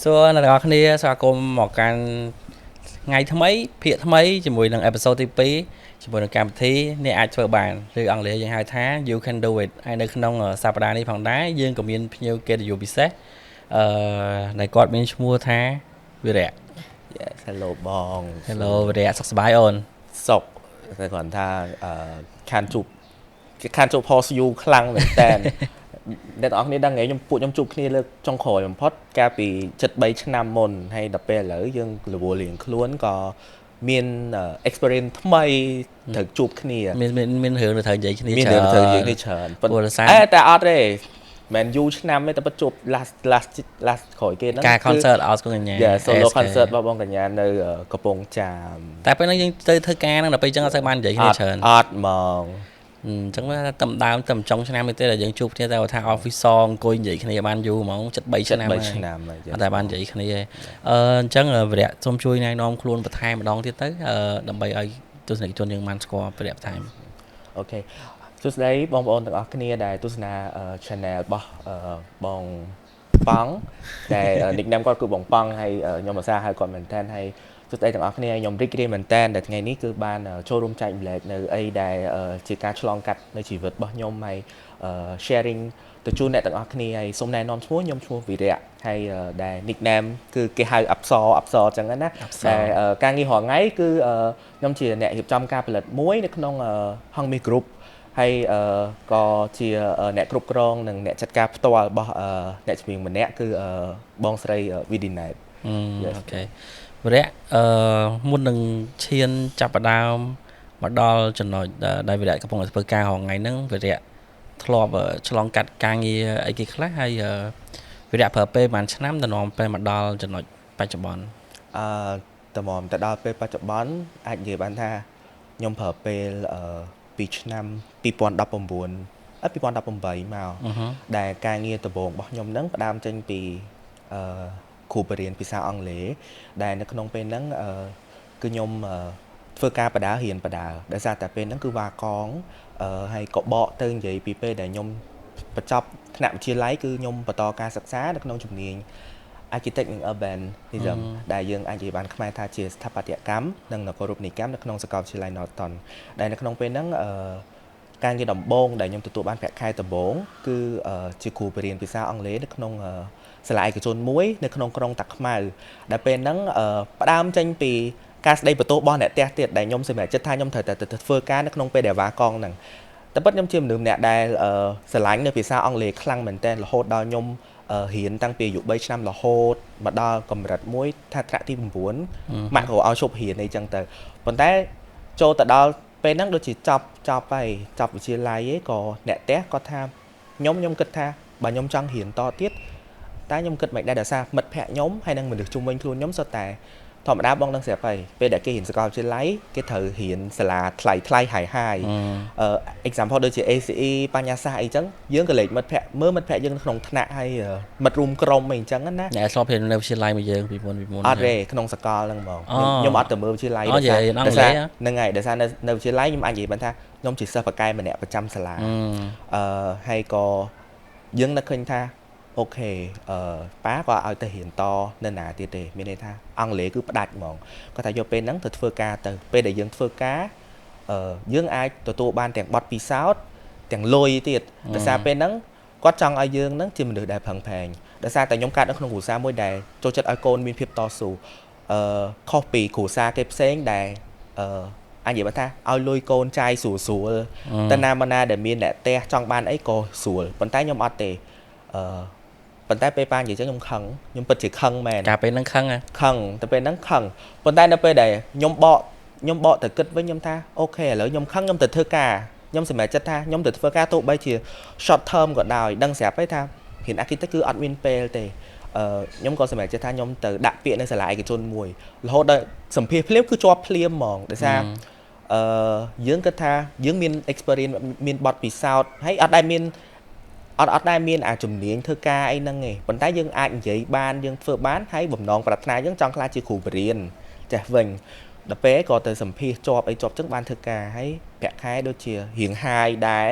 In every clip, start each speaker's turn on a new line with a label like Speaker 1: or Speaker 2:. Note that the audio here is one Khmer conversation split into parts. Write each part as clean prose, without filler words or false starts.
Speaker 1: សួរអ្នកទាំងអស់គ្នាស្វាគមន៍មកកាន់ថ្ងៃថ្មីភាគថ្មីជាមួយនឹងអេពីសូតទី2ជាមួយនឹងកម្មវិធីអ្នកអាចធ្វើបានឬអង់គ្លេសយើងហៅថា You Can Do It ហើយនៅក្នុងសប្តាហ៍នេះផងដែរយើងក៏មានភ្ញៀវកិត្តិយសពិសេសដែលគាត់មានឈ្មោះថាវិរៈ
Speaker 2: Yes hello បង
Speaker 1: Hello វិរៈសុខសប្បាយអូន
Speaker 2: សុខតែគាត់ថាខានជួប post you ខ្លាំងមែនតើអ្នកទាំងអស់គ្នាដឹងថ្ងៃខ្ញុំជួបគ្នាលើកចុងក្រោយបំផុតកាលពី73ឆ្នាំមុនហើយដល់ពេលឥឡូវយើងរវល់រៀងខ្លួនក៏មាន experience ថ្មីត្រូវជួបគ្នា
Speaker 1: មានរឿងទៅត្រូវនិយាយគ្នា
Speaker 2: ច្រើនមានរឿងទៅនិយាយគ្នាច្រើនតែអត់ទេមិនយូរឆ្នាំទេតែពិតជួប last ក្រោយគេហ្នឹង
Speaker 1: ការ concert អត់កញ្ញា
Speaker 2: solo concert របស់បងកញ្ញានៅកំពង់ចាម
Speaker 1: តែពេលហ្នឹងយើងទៅធ្វើការហ្នឹងដល់ពេលអញ្ចឹងអត់សូវបាននិយាយគ្នាច្រើន
Speaker 2: អត់ហ្មង
Speaker 1: អញ្ចឹងថាតំដើមតំចុងឆ្នាំនេះទេដែលយើងជួបគ្នាតែថា officer អង្គុយនិយាយគ្នាបានយូរហ្មង73ឆ្នាំហើយអត់តែបាននិយាយគ្នាអញ្ចឹងវិរៈសូមជួយណែនាំខ្លួនបន្ថែមម្ដងទៀតទៅដើម្បីឲ្យទស្សនិកជនយើងបានស្គាល់វិរៈបន្ថែម
Speaker 2: អូខេសួស្តីបងប្អូនទាំងអស់គ្នាដែលទស្សនា channel របស់បងប៉ង់ដែល nickname គាត់គឺបងប៉ង់ហើយខ្ញុំឧស្សាហ៍ហៅគាត់មែនតើហើយសួស្តីទាំងអស់គ្នាខ្ញុំរីករាយមែនតើដែលថ្ងៃនេះគឺបានចូលរួមចែកម្លែកនៅអីដែលជាការឆ្លងកាត់នៅជីវិតរបស់ខ្ញុំហើយ sharing ទៅជូនអ្នកទាំងអស់គ្នាហើយសូមណែនាំឈ្មោះខ្ញុំឈ្មោះវិរៈហើយដែល nickname គឺគេហៅអប្សរអញ្ចឹងណាដែលការងាររាល់ថ្ងៃគឺខ្ញុំជាអ្នករៀបចំការផលិតមួយនៅក្នុង Hongmi Group ហើយក៏ជាអ្នកគ្រប់គ្រងនិងអ្នកចាត់ការផ្ទាល់របស់អ្នកជំនាញម្នាក់គឺបងស្រី Vidinet
Speaker 1: អូខេវិរៈមុននឹងឈានចាប់ផ្ដើមមកដល់ចំណុចដែលវិរៈកំពុងធ្វើការរាល់ថ្ងៃហ្នឹងវិរៈធ្លាប់ឆ្លងកាត់ការងារអីគេខ្លះហើយវិរៈប្រើពេលប្រហែលឆ្នាំទៅនាំពេលមកដល់ចំណុចបច្ចុប្បន្ន
Speaker 2: ទៅដល់ពេលបច្ចុប្បន្នអាចនិយាយបានថាខ្ញុំប្រើពេលពីឆ្នាំ2019មកដែលការងារដំបូងរបស់ខ្ញុំហ្នឹងផ្ដើមចេញពីគ្រូបរិញ្ញាបត្រភាសាអង់គ្លេសដែលនៅក្នុងពេលហ្នឹងគឺខ្ញុំធ្វើការបដារៀនបដាដោយសារតែពេលហ្នឹងគឺវ៉ាកងហើយក៏បកទៅនិយាយពីពេលដែលខ្ញុំបញ្ចប់ថ្នាក់វិទ្យាល័យគឺខ្ញុំបន្តការសិក្សានៅក្នុងជំនាញ Architect និង Urbanism ដែលយើងអាចនិយាយបានខ្មែរថាជាស្ថាបត្យកម្មនិងនគររូបនីយកម្មនៅក្នុងសាកលវិទ្យាល័យ Norton ដែលនៅក្នុងពេលហ្នឹងការងារដំបូងដែលខ្ញុំទទួលបានប្រាក់ខែដំបូងគឺជាគ្រូបរិញ្ញាបត្រភាសាអង់គ្លេសនៅក្នុងសាលាឯកជនមួយនៅក្នុងក្រុងតាខ្មៅដែលពេលហ្នឹងផ្ដើមចេញពីការស្ដីបន្ទោសរបស់អ្នកផ្ទះទៀតដែលខ្ញុំសម្រេចចិត្តថាខ្ញុំត្រូវតែទៅធ្វើការនៅក្នុងពេលដែលវ៉ាកងហ្នឹងតែពិតខ្ញុំជាមនុស្សម្នាក់ដែលស្រឡាញ់នៅភាសាអង់គ្លេសខ្លាំងមែនទែនរហូតដល់ខ្ញុំរៀនតាំងពីអាយុ3ឆ្នាំរហូតមកដល់កម្រិតមួយថាថ្នាក់ទី9ម៉ាក់ក៏ឲ្យឈប់រៀនអីចឹងទៅប៉ុន្តែចូលទៅដល់ពេលហ្នឹងដូចជាចប់ហើយចប់វិទ្យាល័យឯងក៏អ្នកផ្ទះគាត់ថាខ្ញុំគិតថាបើខ្ញុំចង់រៀនតទៀតតែខ្ញុំគិតមិនដែរដោយសារមិត្តភ័ក្តិខ្ញុំហើយនិងមនុស្សជុំវិញខ្លួនខ្ញុំសុទ្ធតែធម្មតាបងដឹងស្រាប់ហើយពេលដែលគេរៀនសាកលវិទ្យាល័យគេត្រូវរៀនសាលាថ្លៃហាយexample ដូចជា ACE បញ្ញាសាស្ត្រអីចឹងយើងក៏លេខមិត្តភ័ក្តិមើលមិត្តភ័ក្តិយើងក្នុងថ្នាក់ហើយមិត្តរួមក្រុមអីចឹងណា
Speaker 1: អ្នកធ្លាប់រៀននៅវិទ្យាល័យមួយយើងពីមុន
Speaker 2: អត់ទេក្នុងសាកលហ្នឹងហ្មងខ្ញុំអត់ទៅមើលវិទ្យាល័យដោយសារហ្នឹងហើយដោយសារនៅវិទ្យាល័យខ្ញុំអាចនិយាយបានថាខ្ញុំជាសិស្សបកាយម្នាក់ប្រចាំសាលាហើយក៏យើងនឹកឃើញថាអូខេប៉ាក៏ឲ្យទៅរៀនតនៅណាទៀតទេមានន័យថាអង់គ្លេសគឺផ្ដាច់ហ្មងគាត់ថាយកពេលហ្នឹងទៅធ្វើការទៅពេលដែលយើងធ្វើការយើងអាចទទួលបានទាំងបទពិសោធន៍ទាំងលុយទៀតដោយសារពេលហ្នឹងគាត់ចង់ឲ្យយើងហ្នឹងជាមនុស្សដែលប្រឹងប្រែងដោយសារតែខ្ញុំកើតនៅក្នុងគ្រួសារមួយដែលចូលចិត្តឲ្យកូនមានភាពតស៊ូខុសពីគ្រួសារគេផ្សេងដែលអញនិយាយថាឲ្យលុយកូនចាយស្រួលតែណាមកណាដែលមានអ្នកផ្ទះចង់បានអីក៏ស្រួលប៉ុន្តែខ្ញុំអត់ទេប៉ុន្តែពេលប៉ានិយាយចឹងខ្ញុំខឹងខ្ញុំពិតជាខឹងមែន
Speaker 1: កាលពេលហ្នឹងខឹង
Speaker 2: តែពេលហ្នឹងខឹងប៉ុន្តែនៅពេលដែលខ្ញុំបកទៅគិតវិញខ្ញុំថាអូខេឥឡូវខ្ញុំខឹងខ្ញុំទៅធ្វើការខ្ញុំសម្រេចចិត្តថាខ្ញុំទៅធ្វើការទោះបីជា short term ក៏ដោយដឹងស្រាប់ហើយថារៀន architect គឺអត់មានពេលទេខ្ញុំក៏សម្រេចចិត្តថាខ្ញុំទៅដាក់ពាក្យនៅសាលាឯកជនមួយរហូតដល់សម្ភារភ្លាមគឺជាប់ភ្លាមហ្មងដោយសារយើងគិតថាយើងមាន experience មានបទពិសោធន៍ហើយអត់ដែលមានអាជំនាញធ្វើការអីហ្នឹងឯងប៉ុន្តែយើងអាចនិយាយបានយើងធ្វើបានហើយបំណងប្រាថ្នាយើងចង់ខ្លាចជាគ្រូបរិញ្ញាបត្រចេះវិញដល់ពេលក៏ទៅសម្ភាសជាប់ចឹងបានធ្វើការហើយប្រាក់ខែដូចជារៀងហាយដែរ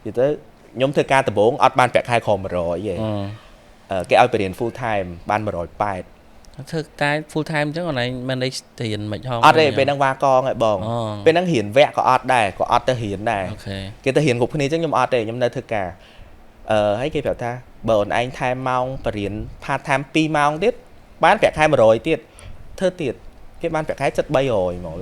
Speaker 2: និយាយទៅខ្ញុំធ្វើការដំបូងអត់បានប្រាក់ខែក្រោម100ទេគេឲ្យបរិញ្ញាបត្រ full time បាន180
Speaker 1: ធ្វើតែ full time អញ្ចឹងអនឡាញ manage រៀនមិនហង
Speaker 2: អត់ទេពេលហ្នឹងវ៉ាកងហើយបងពេលហ្នឹងរៀនវគ្គក៏អត់ដែរក៏អត់ទៅរៀនដែរ
Speaker 1: អូខេ
Speaker 2: គេទៅរៀនគ្រប់គ្នាអញ្ចឹងខ្ញុំអត់ទេខ្ញុំនៅធ្វើការហើយគេប្រាប់ថាបើអូនឯងថែមម៉ោងបរៀន part time 2ម៉ោងទៀតបានប្រាក់ខែ100ទៀតធ្វើទៀតគេបានប្រាក់ខែចិត្ត300ហ្មង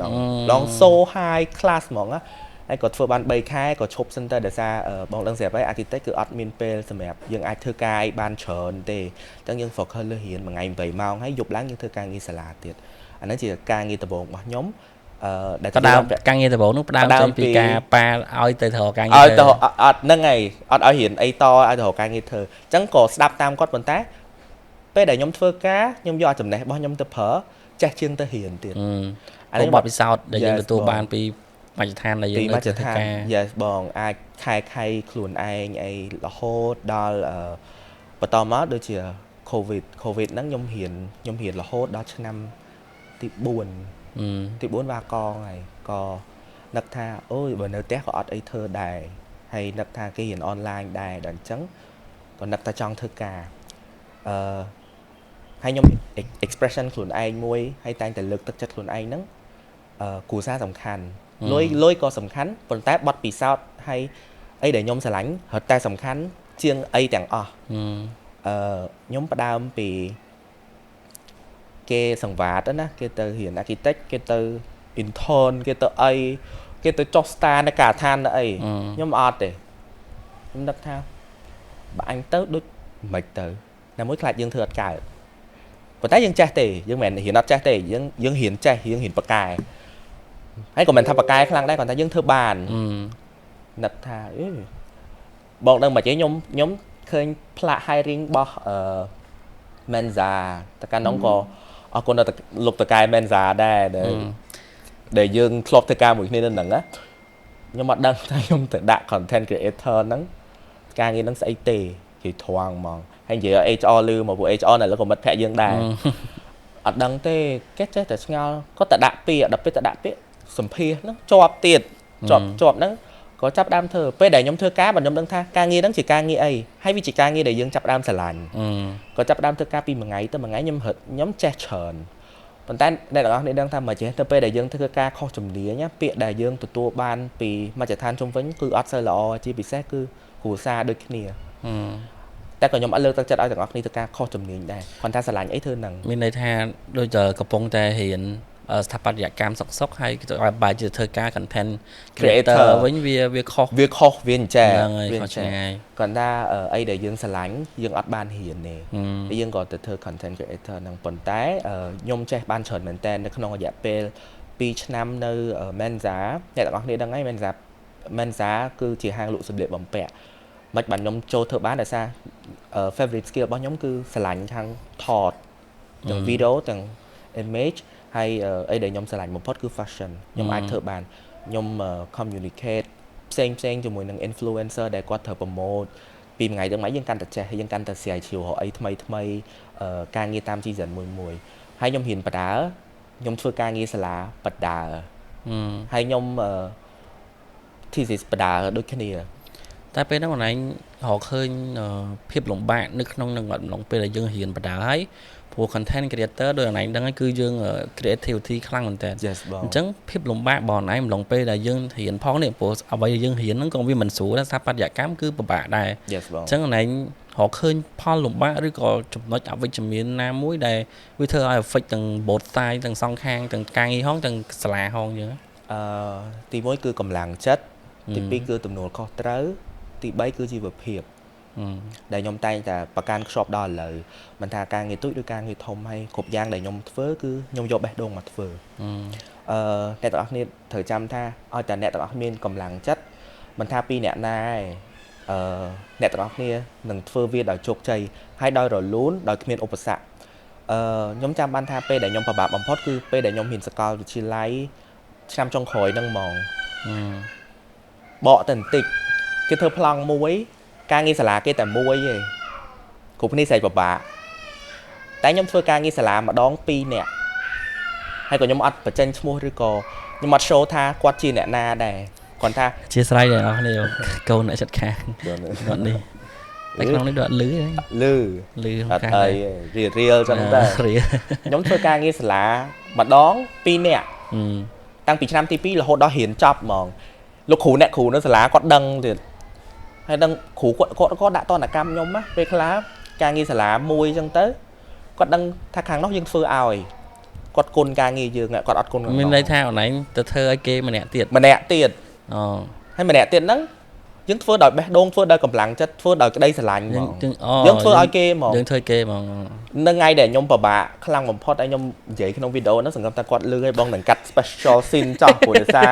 Speaker 2: ឡង so high class ហ្មងណាហើយក៏ធ្វើបាន3ខែក៏ឈប់សិនទៅដោយសារបងដឹងស្រាប់ហើយ architect គឺអត់មានពេលសម្រាប់យើងអាចធ្វើការឲ្យបានច្រើនទេអញ្ចឹងយើង focus លើរៀនមួយថ្ងៃ8ម៉ោងហើយយប់ឡើងយើងធ្វើការងារសាលាទៀតអាហ្នឹងជាការងារដំបូងរបស់ខ្ញុំដែលផ្ដើម
Speaker 1: ការងារដំបូងនោះផ្ដើមចេញពីការប៉ាឲ្យទៅធ្វើការងារ
Speaker 2: ឲ្យទៅអត់ហ្នឹងហើយអត់ឲ្យរៀនអីតឲ្យទៅរកការងារធ្វើអញ្ចឹងក៏ស្ដាប់តាមគាត់ប៉ុន្តែពេលដែលខ្ញុំធ្វើការខ្ញុំយកចំណេះរបស់ខ្ញុំទៅប្រើចេះជាងទៅរៀនទៀត
Speaker 1: អានេះបទពិសោធន៍ដែលយើងទទួលបានពីមជ្ឈដ្ឋានដែលយើងនៅធ្វើការ
Speaker 2: Yes បងអាចខែខ្លួនឯងអីរហូតដល់បន្តមកដូចជា COVID ហ្នឹងខ្ញុំរៀនរហូតដល់ឆ្នាំទី4ទី4វ៉ាកងហើយក៏នឹកថាអូយបើនៅផ្ទះក៏អត់អីធ្វើដែរហើយនឹកថាគេរៀនអនឡាញដែរដល់អញ្ចឹងក៏នឹកតែចង់ធ្វើការហើយខ្ញុំ expression ខ្លួនឯងមួយហើយតែងតែលើកទឹកចិត្តខ្លួនឯងហ្នឹងគ្រួសារសំខាន់លុយក៏សំខាន់ប៉ុន្តែបទពិសោធន៍ហើយអីដែលខ្ញុំស្រឡាញ់រត់តែសំខាន់ជាងអីទាំងអស់ខ្ញុំផ្ដើមពីគេសង្វាតណាគេទៅរៀន architect គេទៅ intern គេទៅអីគេទៅចុះ star នៅការដ្ឋាននៅអីខ្ញុំអត់ទេខ្ញុំនឹកថាបើអញទៅដូចមិនទៅណាមួយខ្លាចយើងធ្វើអត់កើតប៉ុន្តែយើងចេះទេយើងមិនមែនរៀនអត់ចេះទេយើងរៀនចេះយើងរៀនបកកែហើយក៏មិនថាបកកែខ្លាំងដែរគាត់ថាយើងធ្វើបាននឹកថាបងដឹងមិនទេខ្ញុំឃើញផ្លាក hiring របស់Menza តែកាលនោះក៏អរគុណដល់លោកតកែ Menza ដែរដែលយើងធ្លាប់ធ្វើការមួយគ្នានៅហ្នឹងណាខ្ញុំអត់ដឹងថាខ្ញុំទៅដាក់ content creator ហ្នឹងការងារហ្នឹងស្អីទេគេធွာងហ្មងហើយនិយាយ HR លឺមកពួក HR នៅលើកុំមិត្តភ័ក្ដិយើងដែរអត់ដឹងទេគេចេះតែឆ្ងល់គាត់ទៅដាក់ពាក្យដល់ពេលទៅដាក់ពាក្យសម្ភាសហ្នឹងជាប់ទៀតជាប់ហ្នឹងក៏ចាប់ដើមធ្វើពេលដែលខ្ញុំធ្វើការបើខ្ញុំដឹងថាការងារហ្នឹងជាការងារអីហើយវាជាការងារដែលយើងចាប់ដើមស្រឡាញ់ក៏ចាប់ដើមធ្វើការពីមួយថ្ងៃទៅមួយថ្ងៃខ្ញុំចេះច្រើនប៉ុន្តែអ្នកទាំងអស់គ្នាដឹងថាមកចេះទៅពេលដែលយើងធ្វើការខុសជំនាញពាក្យដែលយើងទទួលបានពីមជ្ឈដ្ឋានជុំវិញគឺអត់សូវល្អជាពិសេសគឺគ្រួសារដូចគ្នាតែក៏ខ្ញុំអត់លើកទឹកចិត្តឲ្យទាំងអស់គ្នាធ្វើការខុសជំនាញដែរគាត់ថាស្រឡាញ់អីធ្វើហ្នឹង
Speaker 1: មានន័យថាដូចកំពុងតែរៀនស្ថាបត្យកម្មសុកហើយឲ្យបែរជាធ្វើការ content creator វិញវាខុស
Speaker 2: វាអញ្ចឹង
Speaker 1: វាឆ្ងាយ
Speaker 2: គាត់ថាអីដែលយើងស្រឡាញ់យើងអត់បានរៀនទេហើយយើងក៏ទៅធ្វើ content creator ហ្នឹងប៉ុន្តែខ្ញុំចេះបានច្រើនមែនតើនៅក្នុងរយៈពេល2ឆ្នាំនៅ Menza អ្នកទាំងអស់គ្នាដឹងហើយ Menza គឺជាហាងលក់សម្លៀកបំពាក់មិនបានខ្ញុំចូលធ្វើបានដោយសារ favorite skill របស់ខ្ញុំគឺស្រឡាញ់ខាងថតទាំង video ទាំង image ហើយអីដែលខ្ញុំស្រឡាញ់បំផុតគឺ fashion ខ្ញុំអាចធ្វើបានខ្ញុំ communicate ផ្សេងជាមួយនឹង influencer ដែលគាត់ត្រូវ promote ពីថ្ងៃទៅថ្ងៃយើងកាន់តែចេះយើងកាន់តែស្រាវជ្រាវរកអីថ្មីការងារតាម season មួយហើយខ្ញុំរៀនបដាខ្ញុំធ្វើការងារសាលាបដាហើយខ្ញុំ thesis បដាដូចគ្នា
Speaker 1: តែពេលហ្នឹងអនឡាញរកឃើញភាពលំបាកនៅក្នុងនឹងអំឡុងពេលដែលយើងរៀនបដាហើយព្រោះ content creator ដោយអនឡាញដឹងហើយគឺយើង creativity ខ្លាំងមែនតើអញ្ចឹងភាពលំបាកបងអនឡាញអំឡុងពេលដែលយើងរៀនផងនេះព្រោះអ្វីដែលយើងរៀនហ្នឹងក៏វាមិនស្រួលដែរស្ថាបត្យកម្មគឺពិបាកដែរអញ្ចឹងអនឡាញរកឃើញផលលំបាកឬក៏ចំណុចអវិជ្ជមានណាមួយដែលវាធ្វើឲ្យ affect ទាំង both side ទាំងសងខាងទាំងការងារហងទាំងសាលាហងយើង
Speaker 2: ទី1គឺកម្លាំងចិត្តទី2គឺទំនួលខុសត្រូវទី3គឺជីវភាពដែលខ្ញុំតែងតែប្រកាន់ខ្ជាប់ដល់ឥឡូវមិនថាការងារទូចឬការងារធំហើយគ្រប់យ៉ាងដែលខ្ញុំធ្វើគឺខ្ញុំយកបេះដូងមកធ្វើអ្នកទាំងអស់គ្នាត្រូវចាំថាឲ្យតែអ្នកទាំងអស់មានកម្លាំងចិត្តមិនថាពីអ្នកណាឯងអ្នកទាំងអស់គ្នានឹងធ្វើវាដោយជោគជ័យហើយដោយរលូនដោយគ្មានឧបសគ្គខ្ញុំចាំបានថាពេលដែលខ្ញុំពិបាកបំផុតគឺពេលដែលខ្ញុំហ៊ានសាកលវិទ្យាល័យឆ្នាំចុងក្រោយហ្នឹងហ្មងបកទៅបន្តិចគេធ្វើប្លង់មួយការងារសាលាគេតែមួយទេគ្រប់គ្នាស្រែកពិបាកតែខ្ញុំធ្វើការងារសាលាម្ដង2នាក់ហើយក៏ខ្ញុំអត់បញ្ចេញឈ្មោះឬក៏ខ្ញុំអត់ show ថាគាត់ជាអ្នកណាដែរគាត់ថា
Speaker 1: ជាស្រ័យដល់អ្នកគ្នាកូនអ្នកចិត្តខាងគាត់នេះ តែក្នុងនេះដូចលឺ
Speaker 2: លឺអត់អីរៀលចឹងទៅខ្ញុំធ្វើការងារសាលាម្ដង2នាក់តាំងពីឆ្នាំទី2រហូតដល់រៀនចប់ហ្មងលោកគ្រូអ្នកគ្រូនៅសាលាគាត់ដឹងទៀតហើយដឹងគ្រូគាត់ដាក់តនកម្មខ្ញុំណាពេលខ្លះការងារសាលាមួយចឹងទៅគាត់ដឹងថាខាងនោះយើងធ្វើឲ្យគាត់គុណការងារយើងគាត់អត់គុណ
Speaker 1: មានន័យថាអនឡាញទៅធ្វើឲ្យគេម្នាក់ទៀតអូ
Speaker 2: ហើយម្នាក់ទៀតហ្នឹងយើងធ្វើដោយបេះដូងធ្វើដោយកម្លាំងចិត្តធ្វើដោយក្តីស្រឡាញ់ហ្មងយើងធ្វើឲ្យគេហ្មង
Speaker 1: យើងធ្វើគេហ្មង
Speaker 2: នឹងថ្ងៃដែលខ្ញុំពិបាកខ្លាំងបំផុតហើយខ្ញុំនិយាយក្នុងវីដេអូហ្នឹងសង្ឃឹមថាគាត់លឺឲ្យបងនឹងកាត់ special scene ចោះព្រោះដោយសារ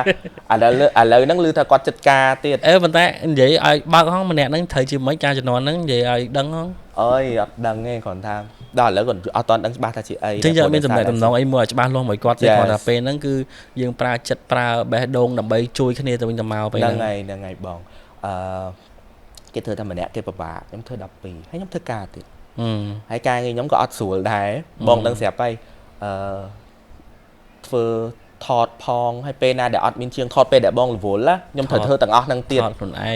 Speaker 2: ឥឡូវហ្នឹងលឺថាគាត់ចិត្តការទៀត
Speaker 1: ប៉ុន្តែនិយាយឲ្យបើកហងម្នាក់ហ្នឹងត្រូវជាមិនការជំនាន់ហ្នឹងនិយាយឲ្យដឹងហង
Speaker 2: អើយអត់ដឹងទេគ្រាន់ថាដល់ឥឡូវគាត់អត់ទាន់ដឹងច្បាស់ថាជាអី
Speaker 1: ចឹងយើងមានចំណេះតំណងអីមួយឲ្យច្បាស់លាស់មួយគាត់ទេគ្រាន់តែពេលហ្នឹងគឺយើងប្រើចិត្តប្រើបេះដូងដើម្បីជួយគ្នាទៅវិញទៅមកពេល
Speaker 2: ហ្នឹងហើយបងគេធ្វើតែម្នាក់គេពិបាកខ្ញុំធ្វើ12ហើយខ្ញុំធ្វើការទៀតហើយការងារខ្ញុំក៏អត់ស្រួលដែរបងដឹងស្រាប់ហើយធ្វើថតផងហើយពេលណាដែលអត់មានជាងថតពេលដែលបងរវល់ណាខ្ញុំត្រូវធ្វើទាំងអស់ហ្នឹងទៀត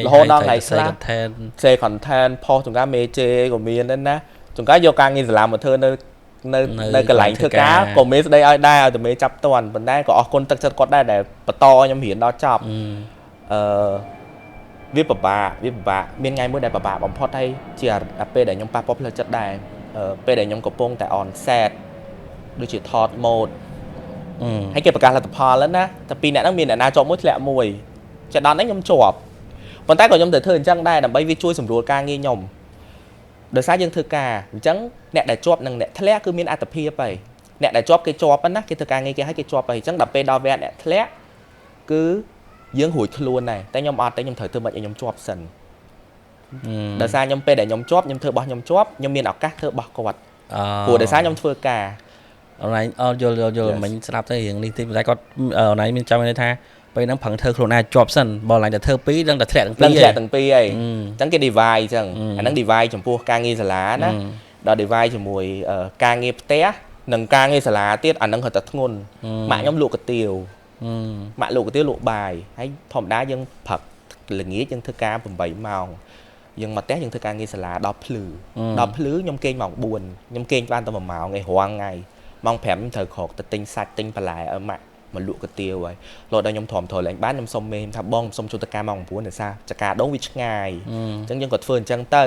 Speaker 2: រហូតដល់ថ្ងៃខ្លះ content ផុសចង្ការមេជេក៏មានដែរណាចង្ការយកការងារសាលាមកធ្វើនៅកន្លែងធ្វើការក៏មេស្ដីឲ្យដែរឲ្យតែមេចាប់តាន់ប៉ុន្តែក៏អរគុណទឹកចិត្តគាត់ដែរដែលបន្តខ្ញុំរៀនដល់ចប់វាពិបាកមានថ្ងៃមួយដែលពិបាកបំផុតហើយជាពេលដែលខ្ញុំប៉ះពាល់ផ្លូវចិត្តដែរពេលដែលខ្ញុំកំពុងតែ on set ដូចជាថត mode ហើយគេប្រកាសលទ្ធផលแล้วណាតែពីរអ្នកហ្នឹងមានអ្នកណាជាប់មួយធ្លាក់មួយចេះដល់នេះខ្ញុំជាប់ប៉ុន្តែក៏ខ្ញុំត្រូវធ្វើអញ្ចឹងដែរដើម្បីវាជួយសម្រួលការងារខ្ញុំដោយសារយើងធ្វើការអញ្ចឹងអ្នកដែលជាប់និងអ្នកធ្លាក់គឺមានអត្ថប្រយោជន៍ហើយអ្នកដែលជាប់គេជាប់ណាគេធ្វើការងារគេឲ្យគេជាប់ហើយអញ្ចឹងដល់ពេលដល់វគ្គអ្នកធ្លាក់គឺយើងរួចខ្លួនដែរតែខ្ញុំអត់ទេខ្ញុំត្រូវធ្វើមិនឲ្យខ្ញុំជាប់សិនដោយសារខ្ញុំពេលដែលខ្ញុំជាប់ខ្ញុំធ្វើរបស់ខ្ញុំជាប់ខ្ញុំមានឱកាសធ្វើរបស់គាត់ព្រោះដោយសារខ្ញុំធ្វើការ
Speaker 1: អនឡាញយល់មិញស្ដាប់ទៅរឿងនេះតិចតែគាត់អនឡាញមានចាំន័យថាពេលហ្នឹងប្រឹងធ្វើខ្លួនឯងជាប់សិនបើឡើងតែធ្វើពីរដឹងតែធ្លាក់
Speaker 2: ទាំងពីរហើយអញ្ចឹងគេ divide អញ្ចឹងអាហ្នឹង divide ចំពោះការងារសាលាណាដល់ divide ជាមួយការងារផ្ទះនិងការងារសាលាទៀតអាហ្នឹងគាត់តែធ្ងន់ម៉ាក់ខ្ញុំលក់កាទៀវម៉ាក់លក់កាទៀវលក់បាយហើយធម្មតាយើងព្រឹកល្ងាចយើងធ្វើការ8ម៉ោងយើងមកផ្ទះយើងធ្វើការងារសាលាដល់ភ្លឺខ្ញុំគេងម៉ោង4ខ្ញុំគេងបានតែ1ម៉ោងឯងរាល់ថ្ងៃម៉ោង5ខ្ញុំត្រូវក្រោកទៅទិញសាច់ទិញបន្លែឲ្យម៉ាក់មកលក់កាទៀវហើយរហូតដល់ខ្ញុំទ្រាំទ្រលែងបានខ្ញុំសុំមេថាបងសុំជួបតការម៉ោង9ដោយសារចកាដងវាឆ្ងាយអញ្ចឹងយើងក៏ធ្វើអញ្ចឹងទៅ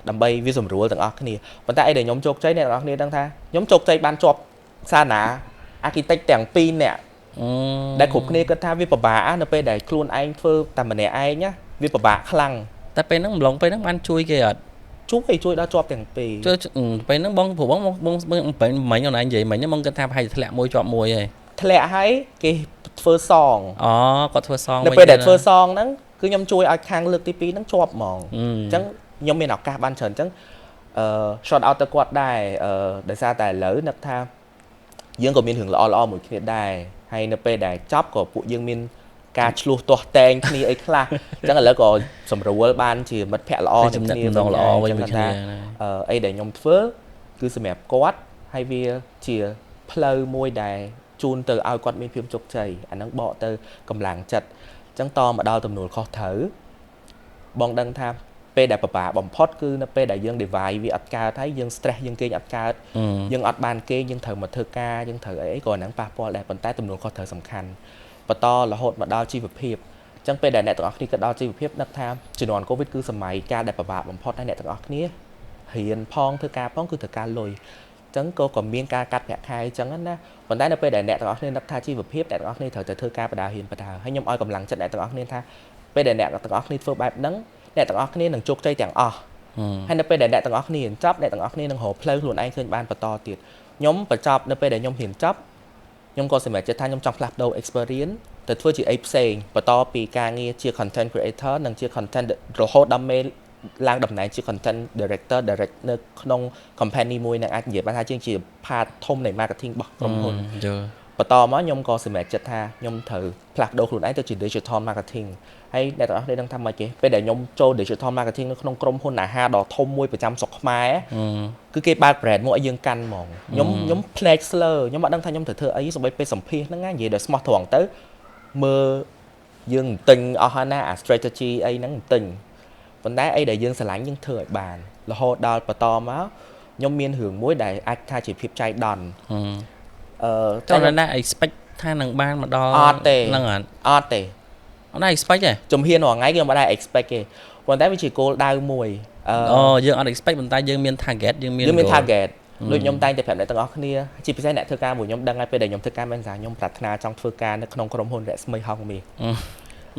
Speaker 2: ដើម្បីវាសម្រួលទាំងអស់គ្នាប៉ុន្តែអីដែលខ្ញុំជោគជ័យអ្នកទាំងអស់គ្នាដឹងថាខ្ញុំជោគជ័យបានជាប់សាណា architect ទាំង2នាក់ដែលគ្រប់គ្នាគិតថាវាពិបាកនៅពេលដែលខ្លួនឯងធ្វើតែម្នាក់ឯងណាវាពិបាកខ្លាំង
Speaker 1: តែពេលហ្នឹងម្លងពេលហ្នឹងបានជួយគេអត់
Speaker 2: ជួយដល់ជាប់ទាំងពីរ
Speaker 1: ជួយពេលហ្នឹងបងព្រោះបងពេលមិញអូនឯងនិយាយមិញបងគិតថាប្រហែលធ្លាក់មួយជាប់មួយឯង
Speaker 2: ធ្លាក់ហើយគេធ្វើសង
Speaker 1: គាត់ធ្វើសង
Speaker 2: នៅពេលដែលធ្វើសងហ្នឹងគឺខ្ញុំជួយឲ្យខាងលើកទី2ហ្នឹងជាប់ហ្មងអញ្ចឹងខ្ញុំមានឱកាសបានច្រើនអញ្ចឹងshort out ទៅគាត់ដែរដោយសារតែឥឡូវនឹកថាយើងក៏មានរឿងល្អមួយគ្នាដែរហើយនៅពេលដែលចប់ក៏ពួកយើងមានការឆ្លោះទាស់តែងគ្នាអីខ្លះអញ្ចឹងឥឡូវក៏សម្រួលបានជាមិត្តភក្តិល្អ
Speaker 1: នឹងគ្នាល្អវិញគ្នា
Speaker 2: អីដែលខ្ញុំធ្វើគឺសម្រាប់គាត់ហើយវាជាផ្លូវមួយដែលជូនទៅឲ្យគាត់មានភាពជោគជ័យអាហ្នឹងបកទៅកម្លាំងចិត្តអញ្ចឹងតមកដល់ទំនួលខុសត្រូវបងដឹងថាពេលដែលពិបាកបំផុតគឺនៅពេលដែលយើង divide វាអត់កើតហើយយើង stress យើងគេងអត់កើតយើងអត់បានគេយើងត្រូវមកធ្វើការយើងត្រូវអីក៏ហ្នឹងប៉ះពាល់ដែរប៉ុន្តែទំនួលខុសត្រូវសំខាន់បន្តរហូតមកដល់ជីវភាពអញ្ចឹងពេលដែលអ្នកទាំងអស់គ្នាក៏ដល់ជីវភាពនឹកថាជំនាន់ COVID គឺសម័យកាលដែលពិបាកបំផុតហើយអ្នកទាំងអស់គ្នារៀនផងធ្វើការផងគឺត្រូវការលុយអញ្ចឹងក៏មានការកាត់ប្រាក់ខែអញ្ចឹងណាប៉ុន្តែនៅពេលដែលអ្នកទាំងអស់គ្នានឹកថាជីវភាពអ្នកទាំងអស់គ្នាត្រូវតែធ្វើការបដារៀនបដាហើយខ្ញុំឲ្យកម្លាំងចិត្តអ្នកទាំងអស់គ្នាថាពេលដែលអ្នកទាំងអស់គ្នាធ្វើបែបហ្នឹងអ្នកទាំងអស់គ្នានឹងជោគជ័យទាំងអស់ហើយនៅពេលដែលអ្នកទាំងអស់គ្នារៀនចប់អ្នកទាំងអស់គ្នានឹងរកផ្លូវខ្លួនឯងឃើញបានបន្តទៀតខ្ញុំបញ្ចប់នៅពេលដែលខ្ញុំរៀនចប់ខ្ញុំក៏សម្រេចចិត្តថាខ្ញុំចង់ផ្លាស់ប្ដូរ experience ទៅធ្វើជាអីផ្សេងបន្តពីការងារជា content creator និងជា content រហូតដល់មេឡើងតំណែងជា content director direct នៅក្នុង company មួយនឹងអាចនិយាយបានថាជា part ធំនៃ marketing របស់ក្រុមហ៊ុនបន្តមកខ្ញុំក៏សម្រេចចិត្តថាខ្ញុំត្រូវផ្លាស់ប្ដូរខ្លួនឯងទៅជា digital marketing ហើយអ្នកទាំងអស់គ្នាដឹងថាម៉េចទេពេលដែលខ្ញុំចូល digital marketing នៅក្នុងក្រុមហ៊ុនអាហារដ៏ធំមួយប្រចាំស្រុកខ្មែរគឺគេបើក brand មកឲ្យយើងកាន់ហ្មងខ្ញុំផ្នែក slur ខ្ញុំអត់ដឹងថាខ្ញុំត្រូវធ្វើអីសូម្បីពេលសម្ភាសហ្នឹងនិយាយដោយស្មោះត្រង់ទៅមើលយើងទិញអស់ហើយណាអា strategy អីហ្នឹងទិញ ប៉ុន្តែអីដែលយើងស្រឡាញ់យើងធ្វើឲ្យបានរហូតដល់បន្តមកខ្ញុំមានរឿងមួយដែលអាចថាជាភាពចៃដន្យ
Speaker 1: តើណា expect ថានឹងបានមកដល់ហ្នឹង
Speaker 2: អត់ទេ
Speaker 1: អត់ expect ទេ
Speaker 2: ជំហានរាល់ថ្ងៃខ្ញុំមិនដែរ expect ទេប៉ុន្តែវាជា goal ដៅមួយ
Speaker 1: យើងអត់ expect ប៉ុន្តែយើងមាន target យើងមាន
Speaker 2: target ដូចខ្ញុំតែងតែប្រាប់អ្នកទាំងអស់គ្នាជាពិសេសអ្នកធ្វើការមួយខ្ញុំដឹងហើយពេលដែលខ្ញុំធ្វើការមិនសារខ្ញុំប្រាថ្នាចង់ធ្វើការនៅក្នុងក្រុមហ៊ុនរស្មីហងមាស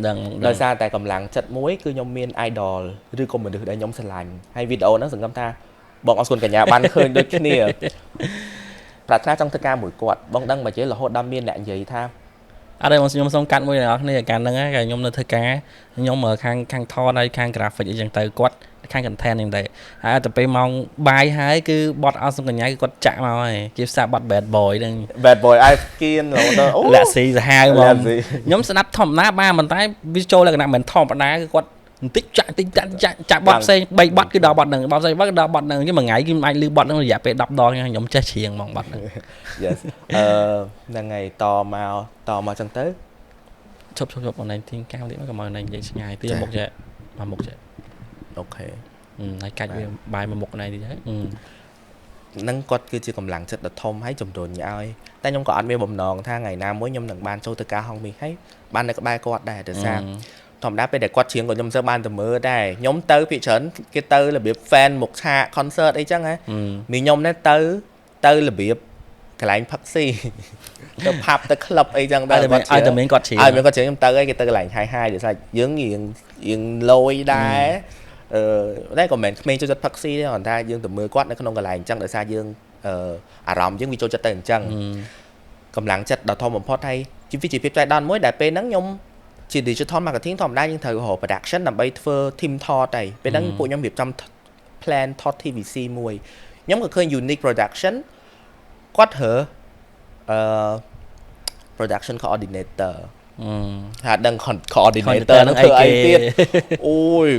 Speaker 1: ដឹង
Speaker 2: ដោយសារតែកម្លាំងចិត្តមួយគឺខ្ញុំមាន idol ឬក៏មនុស្សដែលខ្ញុំស្រឡាញ់ហើយវីដេអូហ្នឹងសង្ឃឹមថាបងអរគុណកញ្ញាបានឃើញដូចគ្នាប្រាថ្នាចង់ធ្វើការមួយគាត់បងដឹងមកជិះរហូតដល់មានអ្នកនិយាយថា
Speaker 1: អត់ទេខ្ញុំសូមកាត់មួយអ្នកនរគ្នាកាលហ្នឹងហើយខ្ញុំនៅធ្វើការខ្ញុំខាងថតហើយខាង graphic អីចឹងទៅគាត់ខាង content ហ្នឹងទៅហើយទៅពេលម៉ោងបាយហើយគឺបត់អស់សុំកញ្ញាគឺគាត់ចាក់មកហើយជាភាសាបត់ bad boy ហ្នឹង
Speaker 2: bad boy អាយស្គៀនអូ
Speaker 1: លាក់ស៊ីសាហាវហ្មងខ្ញុំស្ដាប់ធម្មតាបានប៉ុន្តែវាចូលលក្ខណៈមិនធម្មតាគឺគាត់បន្តិចចាក់បត់ផ្សេង3បត់គឺដល់បត់ហ្នឹងបត់ផ្សេងបត់គឺដល់បត់ហ្នឹងគឺមួយថ្ងៃគឺអាចលឺបត់ហ្នឹងរយៈពេល10ដងខ្ញុំចេះច្រៀងហ្មងបត់ហ្នឹង
Speaker 2: Yes ហ្នឹងហើយតមកចឹងទៅ
Speaker 1: ឈប់អនឡាញទីកាមទៀតមកកុំឲ្យណៃនិយាយឆ្ងាយទៀតមកចេះមកមុខចេះ
Speaker 2: អូខេ
Speaker 1: ហើយកាច់វាបាយមកមុខណៃទៀតហើយ
Speaker 2: ហ្នឹងគាត់គឺជាកម្លាំងចិត្តដ៏ធំហើយជំរុញឲ្យតែខ្ញុំក៏អត់មានបំណងថាថ្ងៃណាមួយខ្ញុំនឹងបានចូលទៅការហងមីហើយបាននៅក្បែរគាត់ដែរដោយសារធម្មតាពេលដែលគាត់ច្រៀងក៏ខ្ញុំសើបានទៅមើលដែរខ្ញុំទៅភាគច្រើនគេទៅរបៀប fan មុខឆាក concert អីចឹងហ៎មីខ្ញុំនេះទៅរបៀបកន្លែងផឹកស៊ីទៅផាប់ទៅ club អីចឹងដែរ
Speaker 1: គាត់ឲ្យតែមានគាត់ច្រៀង
Speaker 2: ខ្ញុំទៅហើយគេទៅកន្លែង high ដោយសារយើងរៀងលយដែរតែក៏មិនក្មេងចូលចិត្តផឹកស៊ីទេគ្រាន់តែយើងទៅមើលគាត់នៅក្នុងកន្លែងអញ្ចឹងដោយសារយើងអារម្មណ៍យើងវាចូលចិត្តទៅអញ្ចឹងកម្លាំងចិត្តដ៏ធំបំផុតហើយជាភាពចៃដន្យមួយដែលពេលហ្នឹងខ្ញុំជា digital marketing ធម្មតាយើងត្រូវរក production ដើម្បីធ្វើ team ថតហើយពេលហ្នឹងពួកខ្ញុំរៀបចំ plan ថត TVC មួយខ្ញុំក៏ឃើញ unique production គាត់រើproduction coordinator ថាដឹង coordinator ហ្នឹងធ្វើអីទៀតអូយ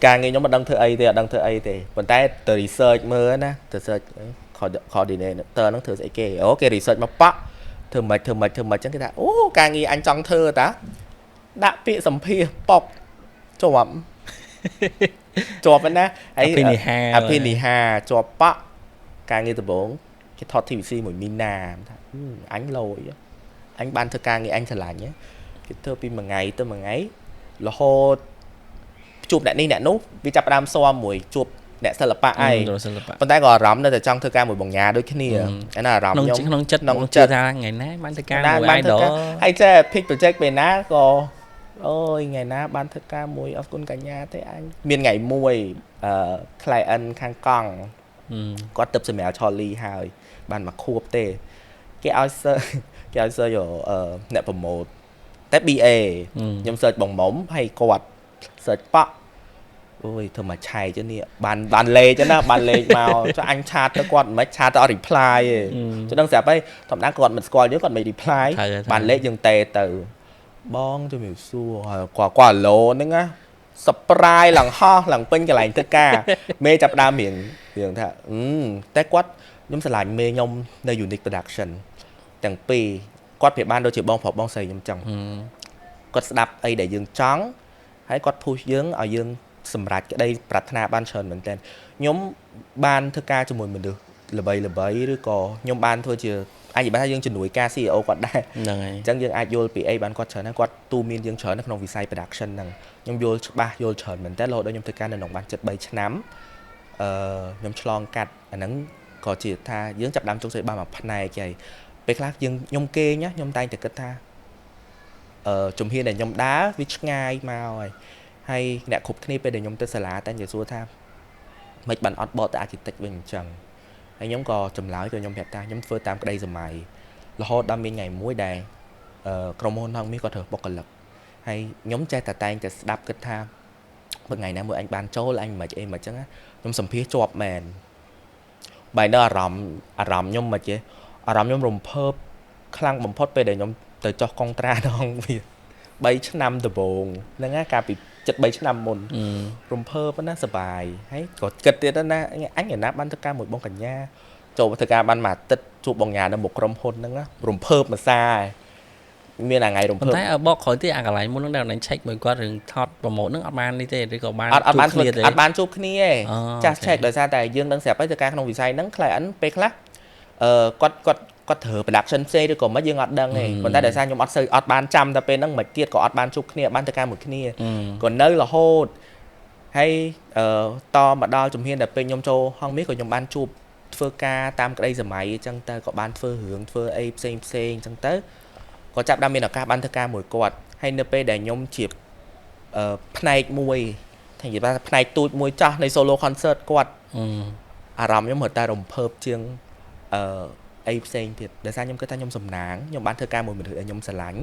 Speaker 2: ការងារខ្ញុំមិនដឹងធ្វើអីទេអត់ដឹងធ្វើអីទេប៉ុន្តែទៅ research មើលណាទៅ search coordinator ហ្នឹងធ្វើស្អីគេអូគេ research មកប៉ធ្វើមិនចឹងគេថាអូការងារអញចង់ធ្វើតាដាក់ពាក្យសម្ភាសប៉ុកជាប់ណា
Speaker 1: ហើយ
Speaker 2: អភិនិហាជាប់ប៉ការងារដំបូងគេថត TVC មួយមីណាថាអញលយអញបានធ្វើការងារអញឆ្លាញ់គេធ្វើពីមួយថ្ងៃទៅមួយថ្ងៃរហូតជួបអ្នកនេះអ្នកនោះវាចាប់ផ្ដើមស៊ាំមួយជួបអ្នកសិល្បៈឯងប៉ុន្តែក៏អារម្មណ៍នៅតែចង់ធ្វើការមួយបងញាដូចគ្នាឯណាអារម្មណ៍
Speaker 1: ខ្ញុំក្នុងចិត្តថាថ្ងៃណាបានធ្វើការមួយ idol
Speaker 2: ហើយចេះ pick project ពេលណាក៏អូយថ្ងៃណាបានធ្វើការមួយអរគុណកញ្ញាទេអញមានថ្ងៃមួយclient ខាងកង់គាត់ទៅសម្រាប់ Charlie ហើយបានមកខួបទេគេឲ្យ search យកអ្នក promote តែ BA ខ្ញុំ search បងមុំហើយគាត់ search ប៉អូយធ្វើមកឆែកទៅនេះបានលេខទៅណាបានលេខមកចុះអញឆាតទៅគាត់មិនឆាតទៅអត់ reply ទេចុះដឹងស្រាប់ហើយធម្មតាគាត់មិនស្គាល់យើងគាត់មិន reply បានលេខយើងតេទៅបងជំរាបសួរគាត់ឡូហ្នឹងណា surprise ឡើងហោះឡើងពេញកន្លែងធ្វើការមេចាប់ដើមរៀងថាតែគាត់ខ្ញុំឆ្លាញ់មេខ្ញុំនៅ Unique Production ទាំងពីរគាត់ប្រៀបបានដូចជាបងប្រុសបងស្រីខ្ញុំចឹងគាត់ស្ដាប់អីដែលយើងចង់ហើយគាត់ push យើងឲ្យយើងសម្រេចក្តីប្រាថ្នាបានច្រើនមែនទែនខ្ញុំបានធ្វើការជាមួយមនុស្សល្បីឬក៏ខ្ញុំបានធ្វើជាអាចនិយាយថាយើងជំនួយការ CEO គាត់ដែរ
Speaker 1: ហ្នឹងហើយ
Speaker 2: អញ្ចឹងយើងអាចយល់ពីអីបានគាត់ច្រើនហើយគាត់ទូមានយើងច្រើននៅក្នុងវិស័យ production ហ្នឹងខ្ញុំយល់ច្បាស់យល់ច្រើនមែនតើរហូតដល់ខ្ញុំធ្វើការនៅក្នុងបានជិត3ឆ្នាំខ្ញុំឆ្លងកាត់អាហ្នឹងក៏ជាថាយើងចាប់ដើមជោគជ័យបានមួយផ្នែកហើយពេលខ្លះខ្ញុំគេងខ្ញុំតែងតែគិតថាជំហានដែលខ្ញុំដើរវាឆ្ងាយមកហើយអ្នកគ្រប់គ្នាពេលដែលខ្ញុំទៅសាលាតែនិយាយសួរថាមិនបានអត់បកទៅ architect វិញអញ្ចឹងហើយខ្ញុំក៏ចម្លើយទៅខ្ញុំប្រាប់ថាខ្ញុំធ្វើតាមក្តីសម័យរហូតដល់មានថ្ងៃមួយដែលក្រុមហ៊ុនហងមាសគាត់រើសបុគ្គលិកហើយខ្ញុំចេះតែតែងតែស្ដាប់គិតថាបើថ្ងៃណាមួយអញបានចូលអញមិនអីមិនអញ្ចឹងខ្ញុំសម្ភាសជាប់មែនបែរនៅអារម្មណ៍ខ្ញុំមិនចេះអារម្មណ៍ខ្ញុំរំភើបខ្លាំងបំផុតពេលដែលខ្ញុំទៅចុះកុងត្រាដល់វា3ឆ្នាំដំបូងហ្នឹងណាកាលពី7 ឆ្នាំមុនរំភើបណាសប្បាយហើយក៏គិតទៀតណាអញឯណាបានធ្វើការមួយបងកញ្ញាចូលធ្វើការបានមួយអាទិត្យជួបបងញ៉ានៅមុខក្រុមហ៊ុនហ្នឹងណារំភើបមួយសា មានអាថ្ងៃរំ
Speaker 1: ប៉ុ
Speaker 2: ភើប
Speaker 1: ន្តែបកក្រោយទៀតអាកន្លែងមុនហ្នឹងដែលណែ check មួយគាត់រឿងថតប្រម៉ូទហ្នឹងអត់បាននេះទេឬក៏បាន
Speaker 2: អត់បាន
Speaker 1: ជួបគ្នាទេ
Speaker 2: អត់បានជួបគ្នាទេ
Speaker 1: អូ
Speaker 2: ចាស់
Speaker 1: អូខេ
Speaker 2: check ដោយសារតែយើងដឹងស្រាប់ហើយទៅការក្នុងវិស័យហ្នឹង client ពេលខ្លះគាត់ធ្វើ production ផ្សេងឬក៏មិនយើងអត់ដឹងទេប៉ុន្តែដោយសារខ្ញុំអត់បានចាំតែពេលហ្នឹងមិនទៀតក៏អត់បានជួបគ្នាបានទៅការមួយគ្នាក៏នៅរហូតហើយតមកដល់ជំហានដែលពេលខ្ញុំចូលហងមាសក៏ខ្ញុំបានជួបធ្វើការតាមក្តីសម័យអញ្ចឹងទៅក៏បានធ្វើរឿងធ្វើអីផ្សេងអញ្ចឹងទៅក៏ចាប់បានមានឱកាសបានធ្វើការមួយគាត់ហើយនៅពេលដែលខ្ញុំជាផ្នែកមួយថានិយាយថាផ្នែកទូចមួយចាស់នៃ solo concert គាត់អារម្មណ៍ខ្ញុំរត់តែរំភើបជាងអីផ្សេងទៀតដោយសារខ្ញុំគិតថាខ្ញុំសំណាងខ្ញុំបានធ្វើការមួយមនុស្សដែលខ្ញុំស្រឡាញ់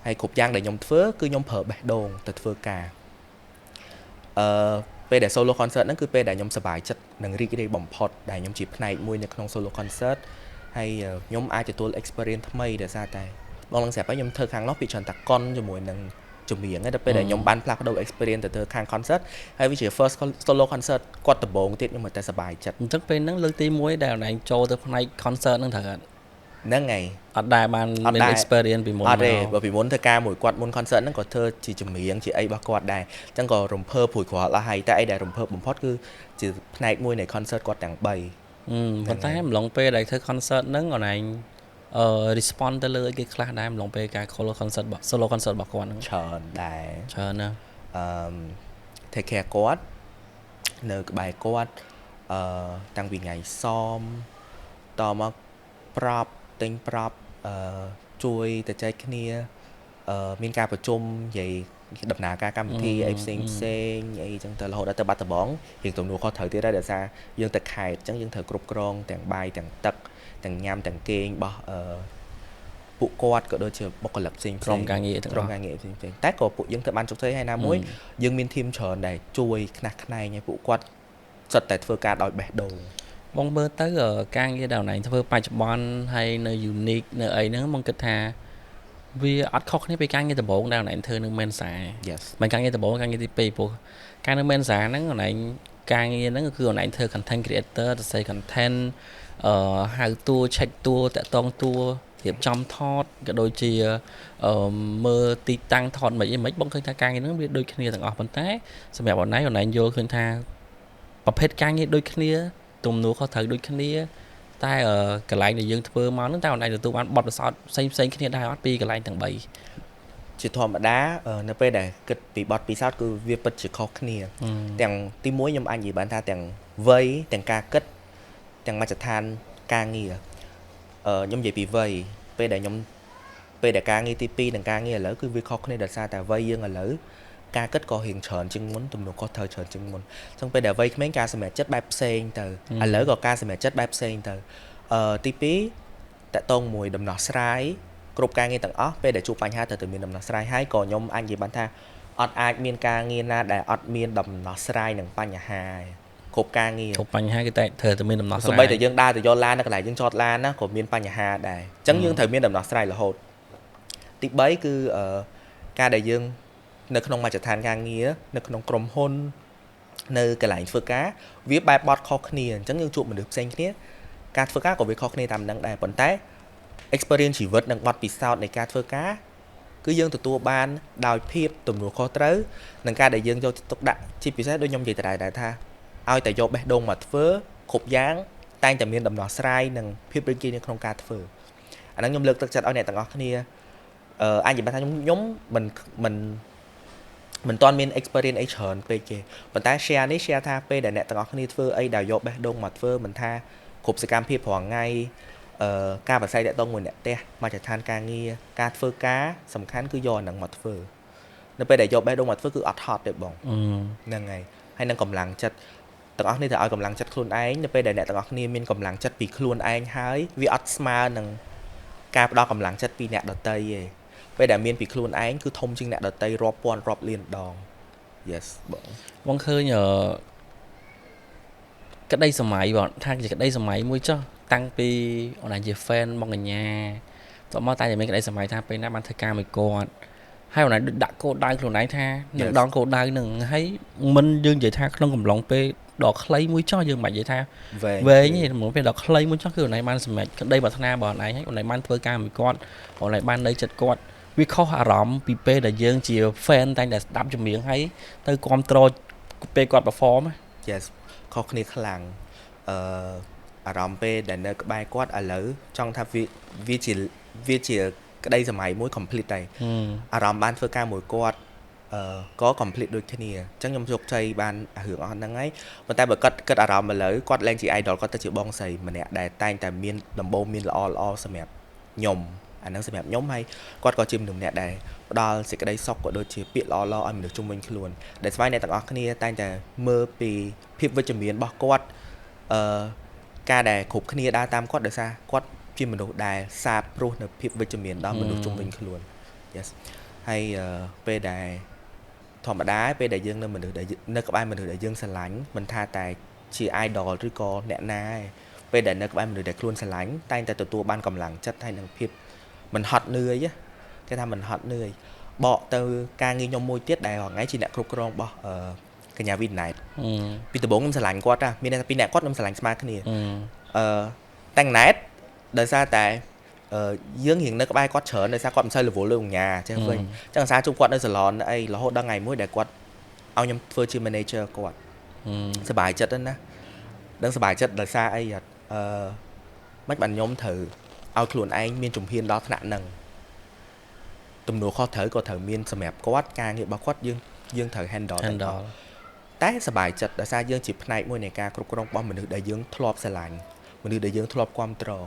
Speaker 2: ហើយគ្រប់យ៉ាងដែលខ្ញុំធ្វើគឺខ្ញុំប្រើបេះដូងទៅធ្វើការពេលដែល solo concert ហ្នឹងគឺពេលដែលខ្ញុំសប្បាយចិត្តនិងរីករាយបំផុតដែលខ្ញុំជាផ្នែកមួយនៅក្នុង solo concert ហើយខ្ញុំអាចទទួល experience ថ្មីដោយសារតែបងឡើងស្រាប់ហើយខ្ញុំធ្វើខាងនោះពីច្រើនតាកុនជាមួយនឹងជំនាញហើយដល់ពេលដែលខ្ញុំបានផ្លាស់ប្ដូរ experience ទៅធ្វើខាង concert ហើយវាជា first solo concert គាត់ដំបូងទៀតខ្ញុំតែសប្បាយចិត្ត
Speaker 1: អញ្ចឹងពេលហ្នឹងលើកទី1ដែលណែចូលទៅផ្នែក concert ហ្នឹងត្រូវអត់
Speaker 2: ហ្នឹងហើយ
Speaker 1: អត់ដែរបានមាន experience ពីមុន
Speaker 2: អត់ទេបើពីមុនធ្វើការមួយគាត់មុន concert ហ្នឹងក៏ធ្វើជាចម្រៀងជាអីរបស់គាត់ដែរអញ្ចឹងក៏រំភើបព្រួយក្រល់អស់ហើយតែអីដែលរំភើបបំផុតគឺជាផ្នែកមួយនៃ concert គាត់ទាំង3
Speaker 1: ប៉ុន្តែម្លងពេលដែលធ្វើ concert ហ្នឹងអនឯងrespond ទៅលើគេខ្លះដែរម្លងពេលការ solo concert របស់គាត់ហ្នឹង
Speaker 2: ច្រើនដែរ
Speaker 1: ច្រើនណា
Speaker 2: take care គាត់នៅក្បែរគាត់តាំងពីថ្ងៃសមតមកប្រាប់ទិញប្រាប់ជួយទៅចែកគ្នាមានការប្រជុំនិយាយដំណើរការកម្មវិធីអីផ្សេងអីចឹងទៅរហូតដល់ទៅបាត់ដំបងយើងទំនួលខុសត្រូវទៀតដែរដោយសារយើងទៅខេត្តអញ្ចឹងយើងត្រូវគ្រប់គ្រងទាំងបាយទាំងទឹកទាំងញ៉ាំទាំងគេងរបស់ពួកគាត់ក៏ដូចជាបុគ្គលិកផ្សេង
Speaker 1: ក្រុមការងារ
Speaker 2: ផ្សេងតែក៏ពួកយើងធ្វើបានជោគជ័យហើយណាមួយយើងមានធីមច្រើនដែលជួយខ្នះខ្នែងឲ្យពួកគាត់សិតតែធ្វើការដោយបេះដូង
Speaker 1: បងមើលទៅការងារដែលណែធ្វើបច្ចុប្បន្នហើយនៅ unique នៅអីហ្នឹងបងគិតថាវាអត់ខុសគ្នាពីការងារដំបូងដែលណែធ្វើនៅមែនសាមិនការងារដំបូងការងារទី2ព្រោះការនៅមែនសាហ្នឹងណែការងារហ្នឹងគឺណែធ្វើ content creator ទៅសេ content ហៅតួ check តួតាក់តងតួរៀបចំថតក៏ដូចជាមើលទីតាំងថតមិនបងឃើញថាការងារហ្នឹងវាដូចគ្នាទាំងអស់ប៉ុន្តែសម្រាប់អនឡាញយល់ឃើញថាប្រភេទការងារដូចគ្នាទំនួលខុសត្រូវដូចគ្នាតែកន្លែងដែលយើងធ្វើមកហ្នឹងតែអនឡាញទទួលបានបទពិសោធន៍ផ្សេងគ្នាដែរអត់ពីកន្លែងទាំង3
Speaker 2: ជាធម្មតានៅពេលដែលគិតពីបទពិសោធន៍គឺវាពិតជាខុសគ្នាទាំងទី1ខ្ញុំអាចនិយាយបានថាទាំងវ័យទាំងការគិតទាំងមជ្ឈដ្ឋានការងារខ្ញុំនិយាយពីវ័យពេលដែលការងារទី2និងការងារឥឡូវគឺវាខុសគ្នាដោយសារតែវ័យយើងឥឡូវការគិតក៏រៀងច្រើនជាងមុនទំនួលខុសត្រូវច្រើនជាងមុនអញ្ចឹងពេលដែលវ័យក្មេងការសម្រេចចិត្តបែបផ្សេងទៅឥឡូវក៏ការសម្រេចចិត្តបែបផ្សេងទៅទី2តកតងមួយដំណោះស្រាយគ្រប់ការងារទាំងអស់ពេលដែលជួបបញ្ហាទៅមានដំណោះស្រាយហើយក៏ខ្ញុំអាចនិយាយបានថាអត់អាចមានការងារណាដែលអត់មានដំណោះស្រាយនឹងបញ្ហាគ្រប់ការងារ
Speaker 1: គ្រប់បញ្ហាគឺតែត្រូវតែមានដំណោះស្រាយ
Speaker 2: សូម្បីតែយើងដើរទៅយកឡាននៅកន្លែងយើងចតឡានណាក៏មានបញ្ហាដែរអញ្ចឹងយើងត្រូវមានដំណោះស្រាយរហូតទី3គឺការដែលយើងនៅក្នុងមជ្ឈដ្ឋានការងារនៅក្នុងក្រុមហ៊ុននៅកន្លែងធ្វើការវាបែបបត់ខុសគ្នាអញ្ចឹងយើងជួបមនុស្សផ្សេងគ្នាការធ្វើការក៏វាខុសគ្នាតាមនឹងដែរប៉ុន្តែ experience ជីវិតនិងបទពិសោធន៍នៃការធ្វើការគឺយើងទទួលបានដោយភាពទំនួលខុសត្រូវនិងការដែលយើងយកចិត្តទុកដាក់ជាពិសេសដូចខ្ញុំនិយាយទៅដែរថាឲ្យតែយកបេះដូងមកធ្វើគ្រប់យ៉ាងតែងតែមានដំណោះស្រាយនិងភាពរីករាយនៅក្នុងការធ្វើអាហ្នឹងខ្ញុំលើកទឹកចិត្តឲ្យអ្នកទាំងអស់គ្នាអាចនិយាយថាខ្ញុំមិនទាន់មាន experience អីច្រើនពេកទេប៉ុន្តែ share ថាពេលដែលអ្នកទាំងអស់គ្នាធ្វើអីដែលយកបេះដូងមកធ្វើមិនថាគ្រប់សកម្មភាពរាល់ថ្ងៃការប្រស័យតាក់ទងមួយអ្នកផ្ទះមជ្ឈដ្ឋានការងារការធ្វើការសំខាន់គឺយកអាហ្នឹងមកធ្វើនៅពេលដែលយកបេះដូងមកធ្វើគឺអត់ហត់ទេបងហ្នឹងហើយនឹងកម្លាំងចិត្តទាំងអស់គ្នាត្រូវឲ្យកម្លាំងចិត្តខ្លួនឯងនៅពេលដែលអ្នកទាំងអស់គ្នាមានកម្លាំងចិត្តពីខ្លួនឯងហើយវាអត់ស្មើនឹងការផ្ដល់កម្លាំងចិត្តពីអ្នកដទៃទេពេលដែលមានពីខ្លួនឯងគឺធំជាងអ្នកដទៃរាប់ពាន់រាប់លានដង yes
Speaker 1: បងឃើញក្តីសម័យបងថាជាក្តីសម័យមួយចុះតាំងពីអូនជា fan បងកញ្ញាតោះមកតែមានក្តីសម័យថាពេលណាបានធ្វើការមួយគាត់ហើយអូនដាក់គោលដៅខ្លួនឯងថានឹងដងគោលដៅនឹងហើយមិនយើងនិយាយថាក្នុងកំឡុងពេល đỏ clay mũi cho dương mạch vậy tha
Speaker 2: về
Speaker 1: về như một cái đỏ clay mũi cho cái này ban sầm mạch đây bà thana bà này còn này ban thưa ca một con còn này ban đây chật con vì khó hạ rõm bị p là dương chỉ fan tay là đáp cho miệng hay tới control p con perform
Speaker 2: yes ខុសគ្នាខ្លាំងអារម្មណ៍ពេលដែលនៅក្បែរគាត់ឥឡូវចង់ថាវាជាក្តីសម័យមួយ complete ដែរអារម្មណ៍បានធ្វើការមួយគាត់ក៏ complete ដូចគ្នាអញ្ចឹងខ្ញុំជោគជ័យបានរឿងអស់ហ្នឹងហើយប៉ុន្តែបើគិតអារម្មណ៍ឥឡូវគាត់ឡើងជា idol គាត់ទៅជាបងស្រីម្នាក់ដែលតែងតែមានដំបូងមានល្អសម្រាប់ខ្ញុំអាហ្នឹងសម្រាប់ខ្ញុំហើយគាត់ក៏ជាមនុស្សម្នាក់ដែលផ្ដល់សេចក្តីសុខក៏ដូចជាពាក្យល្អៗឲ្យមនុស្សជុំវិញខ្លួនដែលស្វែងអ្នកទាំងអស់គ្នាតែងតែមើលពីភាពវិជ្ជមានរបស់គាត់ការដែលគ្រប់គ្នាដើរតាមគាត់ដោយសារគាត់ជាមនុស្សដែលសាបព្រោះនៅភាពវិជ្ជមានដល់មនុស្សជុំវិញខ្លួន yes ហើយពេលដែលធម្មតាពេលដែលយើងនៅមនុស្សដែលនៅក្បែរមនុស្សដែលយើងស្រឡាញ់មិនថាតែជា idol ឬក៏អ្នកណាឯងពេលដែលនៅក្បែរមនុស្សដែលខ្លួនស្រឡាញ់តែងតែទទួលបានកម្លាំងចិត្តហើយនឹងភាពមិនហត់នឿយគេថាមិនហត់នឿយបកទៅការងារខ្ញុំមួយទៀតដែលរហងៃជាអ្នកគ្រប់គ្រងរបស់កញ្ញាវីណែតពីដំបូងខ្ញុំស្រឡាញ់គាត់មានតែពីអ្នកគាត់ខ្ញុំស្រឡាញ់ស្មើគ្នាតែណែតដោយសារតែយើងរៀងនៅក្បែរគាត់ច្រើនដោយសារគាត់មិនសូវរវល់លើអង្គការចេះវិញអញ្ចឹងសារជួបគាត់នៅសាឡនអីរហូតដល់ថ្ងៃមួយដែលគាត់ឲ្យខ្ញុំធ្វើជា manager គាត់សប្បាយចិត្តណាស់ដឹងសប្បាយចិត្តដោយសារអីមិនបានខ្ញុំត្រូវឲ្យខ្លួនឯងមានជំហានដល់ថ្នាក់ហ្នឹងទំនួលខុសត្រូវក៏ត្រូវមានសម្រាប់គាត់ការងាររបស់គាត់យើងត្រូវ handle តែសប្បាយចិត្តដោយសារយើងជាផ្នែកមួយនៃការគ្រប់គ្រងរបស់មនុស្សដែលយើងធ្លាប់ស្រឡាញ់មនុស្សដែលយើងធ្លាប់គ្រប់គ្រង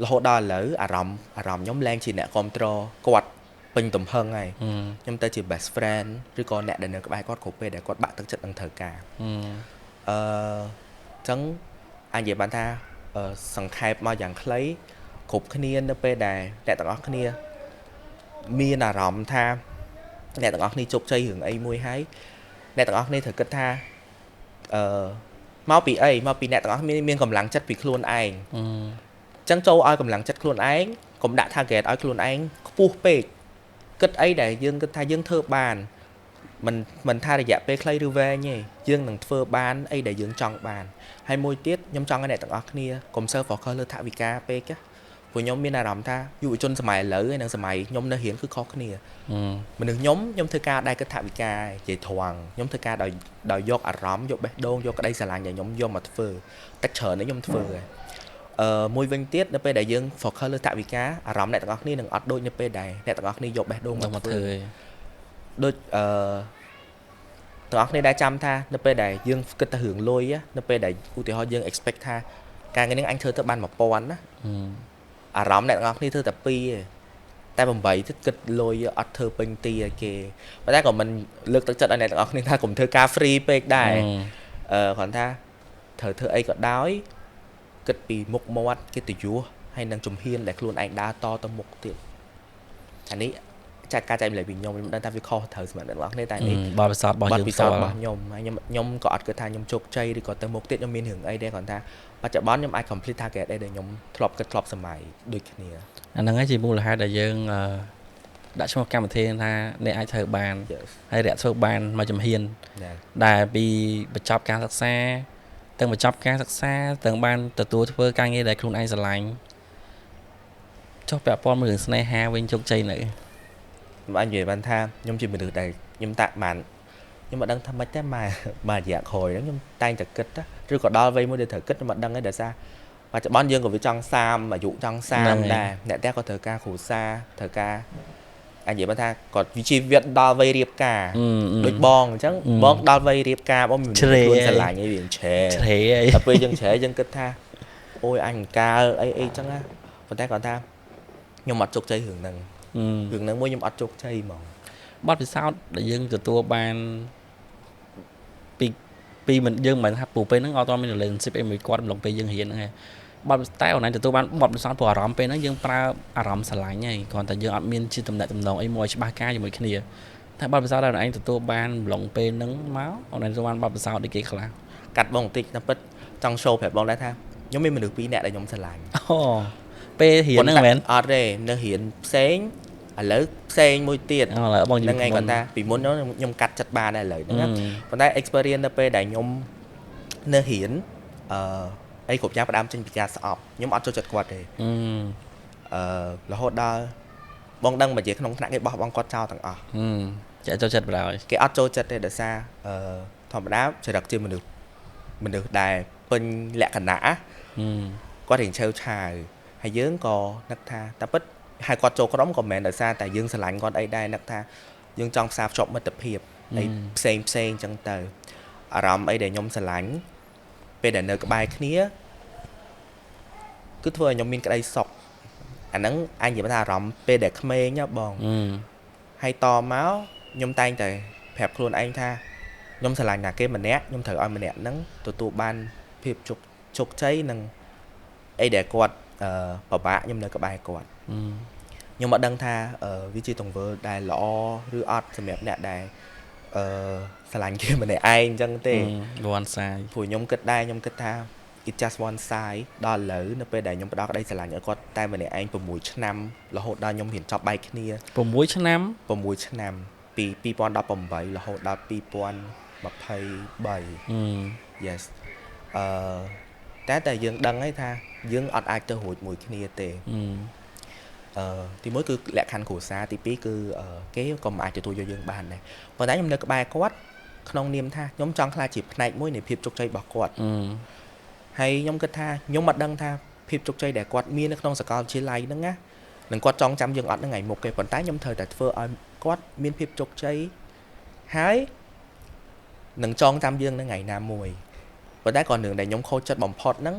Speaker 2: រហូតដល់ឥឡូវអារម្មណ៍ខ្ញុំឡើងជាអ្នកគ្រប់គ្រងគាត់ពេញទំហឹងហើយខ្ញុំទៅជា best friend ឬក៏អ្នកដែលនៅក្បែរគាត់គ្រប់ពេលដែលគាត់បាក់ទឹកចិត្តនឹងត្រូវការអញ្ចឹងអាចនិយាយបានថាសង្ខេបមកយ៉ាងខ្លីគ្រប់គ្នានៅពេលដែលអ្នកទាំងអស់គ្នាមានអារម្មណ៍ថាអ្នកទាំងអស់គ្នាជោគជ័យរឿងអីមួយហើយអ្នកទាំងអស់គ្នាត្រូវគិតថាមកពីអីមកពីអ្នកទាំងអស់គ្នាមានកម្លាំងចិត្តពីខ្លួនឯងអញ្ចឹងចូលឲ្យកម្លាំងចិត្តខ្លួនឯងកុំដាក់ target ឲ្យខ្លួនឯងខ្ពស់ពេកគិតអីដែលយើងគិតថាយើងធ្វើបានមិនថារយៈពេលខ្លីឬវែងទេយើងនឹងធ្វើបានអីដែលយើងចង់បានហើយមួយទៀតខ្ញុំចង់ឲ្យអ្នកទាំងអស់គ្នាកុំសូវ focus លើថវិកាពេកព្រោះខ្ញុំមានអារម្មណ៍ថាយុវជនសម័យឥឡូវហើយនិងសម័យខ្ញុំនៅរៀនគឺខុសគ្នាមនុស្សខ្ញុំធ្វើការដែលគិតថវិកានិយាយត្រង់ខ្ញុំធ្វើការដោយយកអារម្មណ៍យកបេះដូងយកក្តីស្រឡាញ់ដែលខ្ញុំយកមកធ្វើតែច្រើននេះខ្ញុំធ្វើហើយមួយវិញទៀតនៅពេលដែលយើង focus លើថវិកាអារម្មណ៍អ្នកទាំងអស់គ្នានឹងអត់ដូចនៅពេលដែលអ្នកទាំងអស់គ្នាយកបេះដូងមកធ្វើដូចទាំងអស់គ្នាដែលចាំថានៅពេលដែលយើងគិតទៅរឿងលុយនៅពេលដែលឧទាហរណ៍យើង expect ថាការងារនេះអញធ្វើទៅបាន 1000 ណាអារម្មណ៍អ្នកទាំងអស់គ្នាធ្វើតែ2ទេតែ8ទៀតគិតលុយអត់ធ្វើពេញទីឲ្យគេប៉ុន្តែក៏មិនលើកទឹកចិត្តឲ្យអ្នកទាំងអស់គ្នាថាកុំធ្វើការ free ពេកដែរគ្រាន់ថាត្រូវធ្វើអីក៏ដោយគិតពីមុខមាត់កិត្តិយសហើយនឹងជំហានដែលខ្លួនឯងដើរតទៅមុខទៀតអានេះចាត់ការចែកម្លែកពីខ្ញុំមិនដឹងថាវាខុសត្រូវសម្រាប់អ្នកទាំងអស់គ្នាតែនេះ
Speaker 1: បទពិសោធន៍របស់យើងផ្ទាល់របស់
Speaker 2: ខ្ញុំហើយខ្ញុំក៏អត់គិតថាខ្ញុំជោគជ័យឬក៏ទៅមុខទៀតខ្ញុំមានរឿងអីដែរគ្រាន់ថាបច្ចុប្បន្នខ្ញុំអាច complete target ដែរដែលខ្ញុំធ្លាប់គិតធ្លាប់សម័យដូចគ្នា
Speaker 1: អាហ្នឹងហើយជាមូលហេតុដែលយើងដាក់ឈ្មោះកម្មវិធីថាអ្នកអាចធ្វើបានហើយរយៈធ្វើបានមកជំហានដែលពីបញ្ចប់ការសិក្សាទាំងបញ្ចប់ការសិក្សាទាំងបានទទួលធ្វើការងារដែលខ្លួនឯងស្រឡាញ់ចុះពាក់ព័ន្ធមួយរឿងស្នេហាវិញជោគជ័យនៅ
Speaker 2: ខ្ញុំអាចនិយាយបានថាខ្ញុំជាមនុស្សដែលខ្ញុំតាក់បានខ្ញុំមិនដឹងថាម៉េចទេមករយៈក្រោយហ្នឹងខ្ញុំតែងតែគិតឬក៏ដល់វ័យមួយដែលត្រូវគិតខ្ញុំមិនដឹងទេដោយសារបច្ចុប្បន្នយើងក៏វាចង់30អាយុចង់30ដែរអ្នកផ្ទះក៏ត្រូវការគ្រួសារត្រូវការអាចនិយាយបានថាគាត់វិជីវិតដល់វ័យរៀបការដូចបងអញ្ចឹងបងដល់វ័យរៀបការបងមានខ្លួនស្រឡាញ់អីវាជ្រែតែពេលយើងជ្រែយើងគិតថាអូយអញកើអីអញ្ចឹងណាប៉ុន្តែគាត់ថាខ្ញុំអត់ជោគជ័យរឿងហ្នឹងមួយខ្ញុំអត់ជោគជ័យហ្មង
Speaker 1: បទពិសោធន៍ដែលយើងទទួលបានពីមិនយើងមិនថាពូពេលហ្នឹងអត់តមាន relationship អីមួយគាត់ម្លងពេលយើងរៀនហ្នឹងឯងបទតែអូនឯងទទួលបានបទពិសោធន៍ព្រោះអារម្មណ៍ពេលហ្នឹងយើងប្រើអារម្មណ៍ស្រឡាញ់ហើយគ្រាន់តែយើងអត់មានជាតំណែងតំណងអីមួយច្បាស់ការជាមួយគ្នាតែបទពិសោធន៍ដែលអូនឯងទទួលបានម្លងពេលហ្នឹងមកអូនឯងទទួលបានបទពិសោធន៍ដូចគេខ្លះ
Speaker 2: កាត់បងបន្តិចតែពិតចង់ show ប្រាប់បងដែរថាខ្ញុំមានមនុស្ស2នាក់ដែលខ្ញុំស្រឡាញ់
Speaker 1: អូពេលរៀនហ្នឹងមែន
Speaker 2: អត់ទេនៅរៀនផ្សេងឥឡូវផ្សេងមួយទៀតហ្នឹងឯងគាត់ថាពីមុនខ្ញុំកាត់ចិត្តបានដែរឥឡូវហ្នឹងប៉ុន្តែ experience នៅពេលដែលខ្ញុំ នៅហ៊ានអីគ្រប់យ៉ាងផ្ដើមចេញពីការស្អប់ខ្ញុំអត់ចូលចិត្តគាត់ទេរហូតដល់បងដឹងមកជាក្នុងថ្នាក់គេបោះបង់គាត់ចោលទាំងអស់
Speaker 1: ចាចូលចិត្តបណ្ដោយ
Speaker 2: គេអត់ចូលចិត្តទេដោយសារធម្មតាចរិតជាមនុស្សដែលពេញលក្ខណៈគាត់រៀងឆាវឆាវហើយយើងក៏នឹកថាតែពិតហើយគាត់ចូលក្រុមក៏មិនមែនដោយសារតែយើងស្រឡាញ់គាត់អីដែរនឹកថាយើងចង់ផ្សារភ្ជាប់មិត្តភាពអីផ្សេងអញ្ចឹងទៅអារម្មណ៍អីដែលខ្ញុំស្រឡាញ់ពេលដែលនៅក្បែរគ្នាគឺធ្វើឲ្យខ្ញុំមានក្តីសុខអាហ្នឹងអញនិយាយថាអារម្មណ៍ពេលដែលក្មេងបងហើយតមកខ្ញុំតែងតែប្រាប់ខ្លួនឯងថាខ្ញុំស្រឡាញ់ណាគេម្នាក់ខ្ញុំត្រូវឲ្យម្នាក់ហ្នឹងទទួលបានភាពជោគជ័យនិងអីដែលគាត់ពិបាកខ្ញុំនៅក្បែរគាត់ខ្ញុំអត់ដឹងថាវាជាទង្វើដែលល្អឬអត់សម្រាប់អ្នកដែលស្រឡាញ់គេម្នាក់ឯងអញ្ចឹងទេ
Speaker 1: one side
Speaker 2: ព្រោះខ្ញុំគិតថា it just one side ដល់ឥឡូវនៅពេលដែលខ្ញុំផ្ដោតក្តីស្រឡាញ់ឲ្យគាត់តែម្នាក់ឯង6ឆ្នាំរហូតដល់ខ្ញុំរៀនចប់បែកគ្នា
Speaker 1: 6ឆ្នាំ
Speaker 2: ពី2018រហូតដល់2023 yes តែយើងដឹងហើយថាយើងអត់អាចទៅរួចមួយគ្នាទេទីមួយគឺលក្ខខណ្ឌគ្រួសារទីពីរគឺគេក៏មិនអាចទទួលយកយើងបានដែរប៉ុន្តែខ្ញុំនៅក្បែរគាត់ក្នុងនាមថាខ្ញុំចង់ខ្លាចជាផ្នែកមួយនៃភាពជោគជ័យរបស់គាត់ហើយខ្ញុំគិតថាខ្ញុំអត់ដឹងថាភាពជោគជ័យដែលគាត់មាននៅក្នុងសាកលវិទ្យាល័យហ្នឹងណានឹងគាត់ចង់ចាំយើងអត់នៅថ្ងៃមុខទេប៉ុន្តែខ្ញុំត្រូវតែធ្វើឲ្យគាត់មានភាពជោគជ័យហើយនឹងចងចាំយើងនៅថ្ងៃណាមួយប៉ុន្តែcònរឿងដែលខ្ញុំខូចចិត្តបំផុតហ្នឹង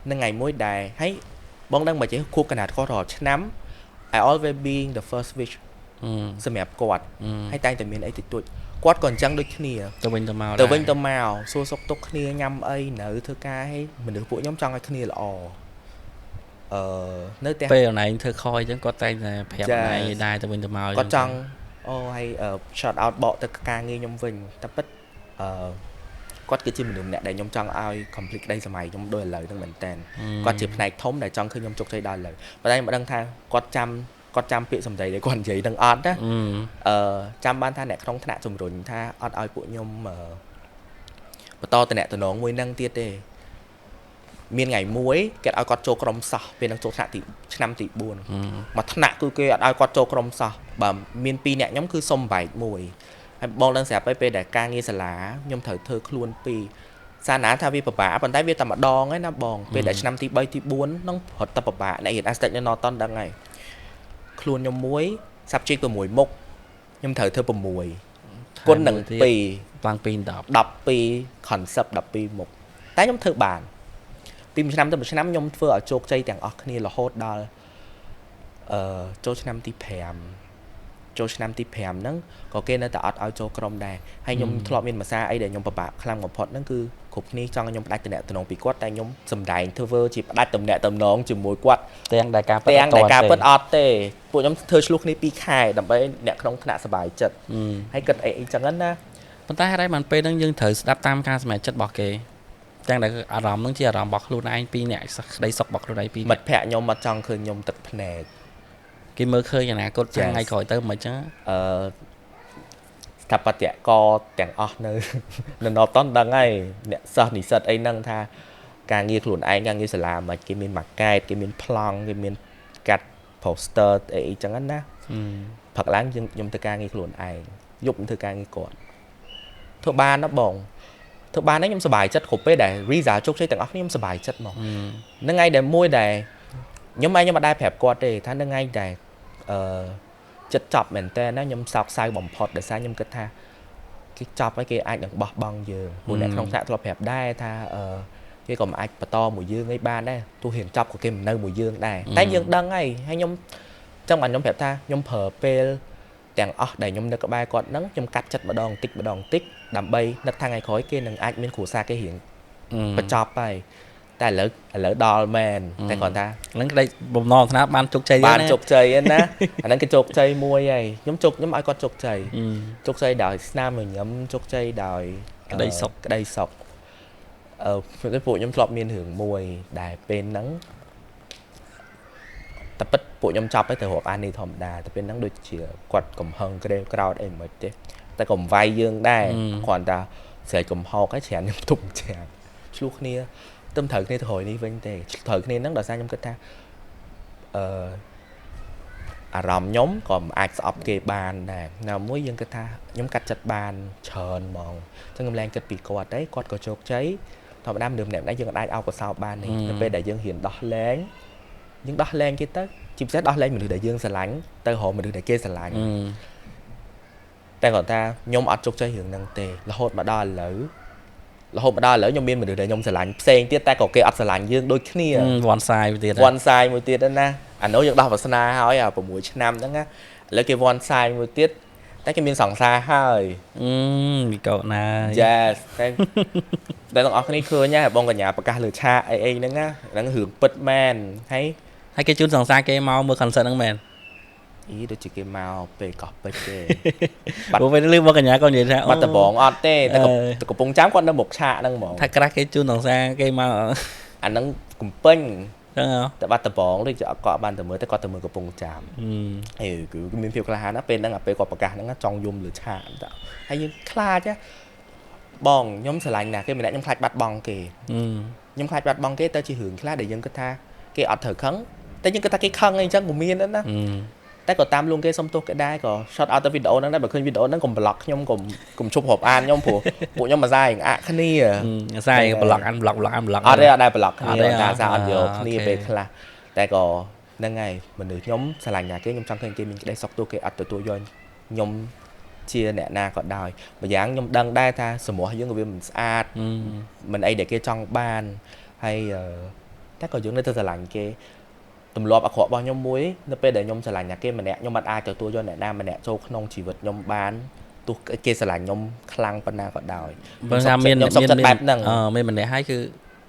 Speaker 2: នៅថ្ងៃមួយដែលហើយបងដឹងមកចេះខួបកណាត់គាត់រាល់ឆ្នាំ I always being the first wish សម្រាប់គាត់ហើយតែងតែមានអីតិចតួចគាត់ក៏អញ្ចឹងដូចគ្នា
Speaker 1: ទៅវិញទៅ
Speaker 2: មកសួរសុខទុក្ខគ្នាញ៉ាំអីនៅធ្វើការឲ្យមនុស្សពួកខ្ញុំចង់ឲ្យគ្នាល្អនៅតែ
Speaker 1: ពេលណៃធ្វើខអញ្ចឹងគាត់តែងតែប្រាប់ណៃដែរទៅវិញទៅមក
Speaker 2: គាត់ចង់ហើយ shout out បកទៅការងារខ្ញុំវិញតែពិតគាត់គឺជាមនុស្សម្នាក់ដែលខ្ញុំចង់ឲ្យ complete ក្តីសម័យខ្ញុំដូចឥឡូវហ្នឹងមែនតើគាត់ជាផ្នែកធំដែលចង់ឃើញខ្ញុំជោគជ័យដល់ឥឡូវប៉ុន្តែខ្ញុំមិនដឹងថាគាត់ចាំពាក្យសម្ដីដែលគាត់និយាយនឹងអត់ណាចាំបានថាអ្នកក្នុងថ្នាក់ជំរុញថាអត់ឲ្យពួកខ្ញុំបន្តតំណតំណងមួយហ្នឹងទៀតទេមានថ្ងៃមួយគេឲ្យគាត់ចូលក្រុមសោះពេលហ្នឹងចូលថ្នាក់ឆ្នាំទី4មកថ្នាក់គឺគេអត់ឲ្យគាត់ចូលក្រុមសោះបើមាន2អ្នកខ្ញុំគឺសុំបែកមួយហើយបងដឹងស្រាប់ពេលដែលការងារសាលាខ្ញុំត្រូវធ្វើខ្លួន2សារណាថាវាពិបាកប៉ុន្តែវាតែម្ដងឯណាបងពេលដែលឆ្នាំទី3ទី4ហ្នឹងរត់តែពិបាកអ្នករៀន Aztec នៅ Norton ដឹងហើយខ្លួនខ្ញុំមួយ subject 6មុខខ្ញុំត្រូវធ្វើ6គុណនឹង2
Speaker 1: ឡើង
Speaker 2: 12 concept 12មុខតែខ្ញុំធ្វើបានពីមួយឆ្នាំទៅមួយឆ្នាំខ្ញុំធ្វើឲ្យជោគជ័យទាំងអស់គ្នារហូតដល់ចូលឆ្នាំទី5ហ្នឹងក៏គេនៅតែអត់ឲ្យចូលក្រុមដែរហើយខ្ញុំធ្លាប់មានភាសាអីដែលខ្ញុំពិបាកខ្លាំងបំផុតហ្នឹងគឺគ្រប់គ្នាចង់ឲ្យខ្ញុំផ្ដាច់តំណែងពីគាត់តែខ្ញុំសំដែងធ្វើជាផ្ដាច់តំណែងជាមួយគាត់
Speaker 1: ទាំងដែលការ
Speaker 2: ពិតអត់ទេពួកខ្ញុំធ្វើឆ្លោះគ្នា2ខែដើម្បីអ្នកក្នុងថ្នាក់សប្បាយចិត្តហើយគិតអីចឹងណា
Speaker 1: ប៉ុន្តែហើយបានពេលហ្នឹងយើងត្រូវស្ដាប់តាមការសម្រេចចិត្តរបស់គេទាំងដែលអារម្មណ៍ហ្នឹងជាអារម្មណ៍របស់ខ្លួនឯង2អ្នកក្តីសុខរបស់ខ្លួនឯង2
Speaker 2: មិត្តភក្តិខ្ញុំអត់ចង់ឃើញខ្ញុំទឹកភ្នែក
Speaker 1: គេមើលឃើញអនាគតថ្ងៃក្រោយទៅមិនចឹង
Speaker 2: ស្ថាបត្យករទាំងអស់នៅ Norton ដឹងហើយអ្នកសិស្សនិស្សិតអីហ្នឹងថាការងារខ្លួនឯងការងារសាលាមិនគេមានម៉ាកេតគេមានប្លង់គេមានកាត់ poster អីចឹងណាព្រឹកឡើងខ្ញុំធ្វើការងារខ្លួនឯងយប់ខ្ញុំធ្វើការងារគាត់ធ្វើបានណាបងធ្វើបានហ្នឹងខ្ញុំសប្បាយចិត្តគ្រប់ពេលដែល result ជោគជ័យទាំងអស់គ្នាខ្ញុំសប្បាយចិត្តមកហ្នឹងថ្ងៃដែលមួយដែលខ្ញុំអត់ដែរប្រាប់គាត់ទេថាហ្នឹងថ្ងៃដែលចិត្តចប់មែនតើណាខ្ញុំសោកសៅបំផុតដោយសារខ្ញុំគិតថាគេចប់ហើយគេអាចនឹងបោះបង់យើងព្រោះអ្នកក្នុងថ្នាក់ធ្លាប់ប្រាប់ដែរថាគេក៏មិនអាចបន្តមួយយើងឯងបានដែរទោះរៀនចប់ក៏គេមិននៅមួយយើងដែរតែយើងដឹងហើយខ្ញុំចឹងបានខ្ញុំប្រាប់ថាខ្ញុំប្រើពេលទាំងអស់ដែលខ្ញុំនៅក្បែរគាត់ហ្នឹងខ្ញុំកាត់ចិត្តម្ដងតិចដើម្បីនឹកថាថ្ងៃក្រោយគេនឹងអាចមានគ្រួសារគេរៀងបញ្ចប់ហើយតែឥឡូវដល់មែនតែគាត់ថា
Speaker 1: ហ្នឹងក្តីបំណងប្រាថ្នាបានជោគជ័យ
Speaker 2: ណាអាហ្នឹងគេជោគជ័យមួយហើយខ្ញុំឲ្យគាត់ជោគជ័យដោយស្នាមញញឹមជោគជ័យដោយ
Speaker 1: ក្តីសុខ
Speaker 2: ពួកខ្ញុំធ្លាប់មានរឿងមួយដែលពេលហ្នឹងតែពិតពួកខ្ញុំចាប់ឲ្យទៅរាប់អាននេះធម្មតាតែពេលហ្នឹងដូចជាគាត់កំហឹងក្រោតអីមិនទេតែក៏វាយយើងដែរគ្រាន់តែស្រែកកំហុកហើយច្រើនខ្ញុំទុំច្រាំង ឆ្លោះគ្នាទៅត្រូវគ្នាទៅហើយនេះវិញទេត្រូវគ្នាហ្នឹងដោយសារខ្ញុំគិតថាអារម្មណ៍ខ្ញុំក៏មិនអាចស្អប់គេបានដែរណាមួយយើងគិតថាខ្ញុំកាត់ចិត្តបានច្រើនហ្មងអញ្ចឹងខ្ញុំឡើងគិតពីគាត់ទេគាត់ក៏ជោគជ័យធម្មតាមនុស្សម្នាក់ៗយើងអាចអោបកសោបបាននេះនៅពេលដែលយើងហ៊ានដោះលែងយើងដោះលែងគេទៅជាពិសេសដោះលែងមនុស្សដែលយើងស្រឡាញ់ទៅរកមនុស្សដែលគេស្រឡាញ់តែគាត់ថាខ្ញុំអត់ជោគជ័យរឿងហ្នឹងទេរហូតមកដល់ឥឡូវខ្ញុំមានមនុស្សដែលខ្ញុំស្រឡាញ់ផ្សេងទៀតតែក៏គេអត់ស្រឡាញ់យើងដូចគ្នា
Speaker 1: វ៉ាន់សាយមួយទៀត
Speaker 2: ណាអានោះយើងដោះវាសនាហើយ6ឆ្នាំហ្នឹងណាឥឡូវគេវ៉ាន់សាយមួយទៀតតែគេមានសង្សារហើយ
Speaker 1: មីកោណា
Speaker 2: Yes តែទាំងអស់គ្នាឃើញហ៎បងកញ្ញាប្រកាសលើឆាកអីហ្នឹងណាហ្នឹងរឿងពិតមែន
Speaker 1: ហើយគេជូនសង្សារគេមកមើល concert ហ្នឹងមែន
Speaker 2: ដូចជាគេមកពេលកោះពេជ្រទេ
Speaker 1: ព្រោះពេលលឺបងកញ្ញាក៏និយាយថា
Speaker 2: បាត់ដំបងអត់ទេតែកំពុងចាំគាត់នៅមុខឆាកហ្នឹងហ្មង
Speaker 1: ថាក្រាស់គេជូនសង្សារគេមក
Speaker 2: អាហ្នឹងកំពេញ
Speaker 1: ចឹង
Speaker 2: តែបាត់ដំបងដូចជាអត់ក៏បានទៅមើលតែគាត់ទៅមើលកំពុងចាំគឺមានភាពក្លាហានណាពេលហ្នឹងពេលគាត់ប្រកាសហ្នឹងចង់យំលើឆាកតើហើយយើងខ្លាចបងខ្ញុំស្រឡាញ់ណាស់គេម្នាក់ខ្ញុំខ្លាចបាត់បង់គេខ្ញុំខ្លាចបាត់បង់គេទៅជារឿងខ្លះដែលយើងគិតថាគេអត់ត្រូវខឹងតែយើងគិតថាគេខឹងអីចឹងក៏មានដែរណាតែក៏តាមលួងគេសុំទោសគេដែរក៏ shot out ទៅវីដេអូហ្នឹងដែរបើឃើញវីដេអូហ្នឹងកុំ block ខ្ញុំកុំជប់រាប់អានខ្ញុំព្រោះពួកខ្ញុំអាសាយអាក់គ្នា
Speaker 1: អាសាយ block អាន block
Speaker 2: អត់ទេអត់ដែរ block គ្នាតែអាសាអត់យកគ្នាពេលខ្លះតែក៏ហ្នឹងហើយមនុស្សខ្ញុំស្រឡាញ់ណាគេខ្ញុំចង់ឃើញគេមានក្តីសុខទោះគេអត់ទទួលយកខ្ញុំជាអ្នកណាក៏ដោយម្យ៉ាងខ្ញុំដឹងដែរថាសម្រស់យើងក៏វាមិនស្អាតមិនអីដែលគេចង់បានហើយតែក៏យើងនៅតែស្រឡាញ់គេទម្លាប់អាក្រក់របស់ខ្ញុំមួយនៅពេលដែលខ្ញុំស្រឡាញ់អ្នកគេម្នាក់ខ្ញុំអត់អាចទទួលយកអ្នកណាម្នាក់ចូលក្នុងជីវិតខ្ញុំបានទោះគេស្រឡាញ់ខ្ញុំខ្លាំងប៉ុណ្ណាក៏ដោយ
Speaker 1: បើថាមាន
Speaker 2: ខ្ញុំសុខចិត្តបែបហ្នឹង
Speaker 1: មានម្នាក់ហើយគឺ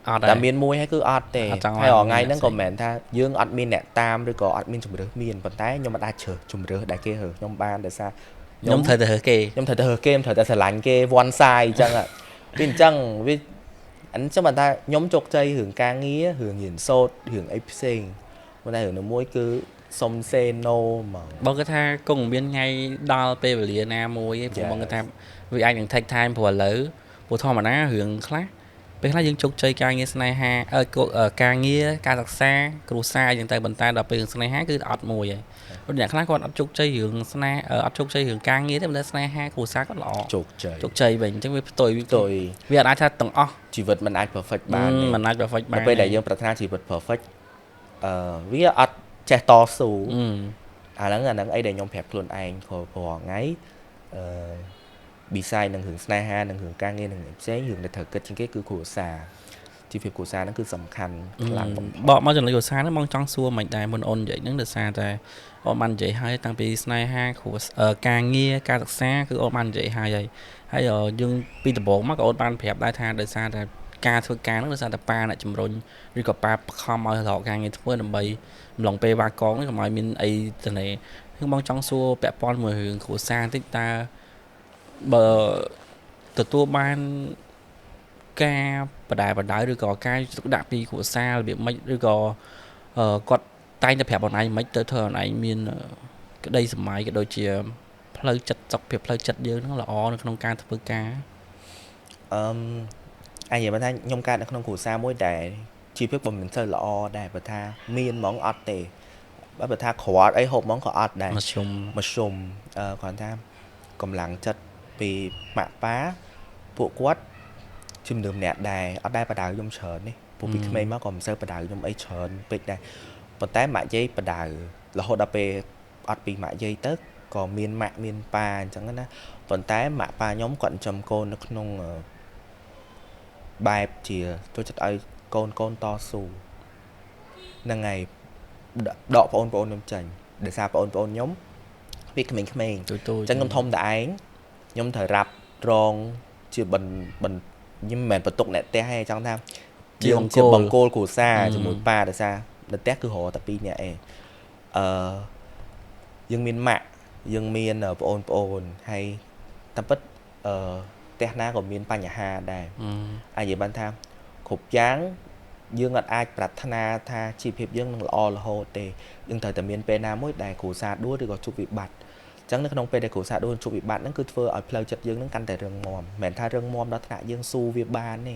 Speaker 1: អត់
Speaker 2: តែមានមួយហើយគឺអត់ទេហើយរាល់ថ្ងៃហ្នឹងក៏មិនមែនថាយើងអត់មានអ្នកតាមឬក៏អត់មានជំរឿសមានប៉ុន្តែខ្ញុំមិនអាចជ្រើសជំរឿសដែលគេរើសខ្ញុំបានដោយសារ
Speaker 1: ខ្ញុំត្រូវតែរើសគេ
Speaker 2: ខ្ញុំត្រូវតែស្រឡាញ់គេវ៉ាន់សាយអញ្ចឹងវាអញ្ចឹងវាអញ្ចឹងបើថាខ្ញុំជោគជ័យរឿងការងាររឿងរៀនសូត្ររឿងអីផ្សេងប៉ុន្តែរឿងនៅមួយគឺសុំ say no ហ្មង
Speaker 1: បងគាត់ថាគង់មានថ្ងៃដល់ពេលវេលាណាមួយឯងព្រោះបងគាត់ថាវាអាចនឹង take time ព្រោះឥឡូវព្រោះធម្មតារឿងខ្លះពេលខ្លះយើងជោគជ័យការងារស្នេហាការងារការសិក្សាគ្រួសារអញ្ចឹងទៅប៉ុន្តែដល់ពេលរឿងស្នេហាគឺអត់មួយឯងព្រោះអ្នកខ្លះគាត់អត់ជោគជ័យរឿងស្នេហ៍អត់ជោគជ័យរឿងការងារទេប៉ុន្តែស្នេហាគ្រួសារគាត់ល្អ
Speaker 2: ជោគ
Speaker 1: ជ័យវិញអញ្ចឹងវាផ្ទុយវាអាចថាទាំងអស់
Speaker 2: ជីវិតមិនអាច perfect បាន
Speaker 1: មិនអាច perfect បាន
Speaker 2: ពេលដែលយើងប្រាថ្នាជីវិត perfect វាអត់ចេះតស៊ូអាហ្នឹងអីដែលខ្ញុំប្រាប់ខ្លួនឯងព្រោះថ្ងៃbeside នឹងរឿងស្នេហានឹងរឿងការងារនឹងផ្សេងរឿងដែលត្រូវគិតជាងគេគឺគ្រួសារជីវភាពគ្រួសារហ្នឹងគឺសំខាន់ខ្លាំងបំផុត
Speaker 1: បកមកចំណុចគ្រួសារហ្នឹងបងចង់សួរមិនដែរមុនអូននិយាយហ្នឹងដោយសារតែអូនបាននិយាយហើយតាំងពីស្នេហាការងារការសិក្សាគឺអូនបាននិយាយហើយយើងពីដំបូងមកក៏អូនបានប្រាប់ដែរថាដោយសារតែការធ្វើការហ្នឹងដោយសារតែប៉ាអ្នកជំរុញឬក៏ប៉ាបខំឲ្យរកការងារធ្វើដើម្បីម្លងពេលវ៉ាកងនេះកុំឲ្យមានអីទៅនេះគឺបងចង់សួរពាក់ព័ន្ធមួយរឿងគ្រួសារបន្តិចតើបើទទួលបានការបដៅឬក៏ការទុកដាក់ពីគ្រួសាររបៀបម៉េចឬក៏គាត់តែងតែប្រាប់បងឯងមិនទៅធ្វើបងឯងមានក្តីសម័យក៏ដូចជាផ្លូវចិត្តសុខភាពផ្លូវចិត្តយើងហ្នឹងល្អនៅក្នុងការធ្វើការ
Speaker 2: អញនិយាយថាខ្ញុំកើតនៅក្នុងគ្រួសារមួយដែលជីវភាពមិនសូវល្អដែរបើថាមានហ្មងអត់ទេបើថាគ្រាន់អីហូបហ្មងក៏អត់ដែរ
Speaker 1: មធ្យម
Speaker 2: គាត់ថាកម្លាំងចិត្តពីម៉ាក់ប៉ាពួកគាត់ជំនឿម្នាក់ដែរអត់ដែរបដៅខ្ញុំច្រើននេះពួកពីក្មេងមកក៏មិនសូវបដៅខ្ញុំអីច្រើនពេកដែរប៉ុន្តែម៉ាក់យាយបដៅរហូតដល់ពេលអត់ពីម៉ាក់យាយទៅក៏មានម៉ាក់មានប៉ាអញ្ចឹងណាប៉ុន្តែម៉ាក់ប៉ាខ្ញុំគាត់ចិញ្ចឹមកូននៅក្នុងបែបជាចូលចិត្តឲ្យកូនតស៊ូហ្នឹងហើយដកបងប្អូនខ្ញុំចាញ់ដោយសារបងប្អូនខ្ញុំវាក្មេងៗអញ្ចឹងខ្ញុំធំតែឯងខ្ញុំត្រូវរ៉ាប់រងជាខ្ញុំមិនមែនបន្ទុកអ្នកផ្ទះទេចង់ថាជាបង្គោលគ្រួសារជាមួយប៉ាដោយសារនៅផ្ទះគឺរកតែ2នាក់ឯងយើងមានម៉ាក់យើងមានបងប្អូនហើយតាមពិតផ្ទះណាក៏មានបញ្ហាដែរអាចនិយាយបានថាគ្រប់យ៉ាងយើងអត់អាចប្រាថ្នាថាជីវភាពយើងនឹងល្អរហូតទេយើងត្រូវតែមានពេលណាមួយដែលគ្រួសារដួលឬក៏ជួបវិបត្តិអញ្ចឹងនៅក្នុងពេលដែលគ្រួសារដួលជួបវិបត្តិហ្នឹងគឺធ្វើឲ្យផ្លូវចិត្តយើងហ្នឹងកាន់តែរឹងមាំមិនមែនថារឹងមាំដល់ថ្នាក់យើងស៊ូវាបានទេ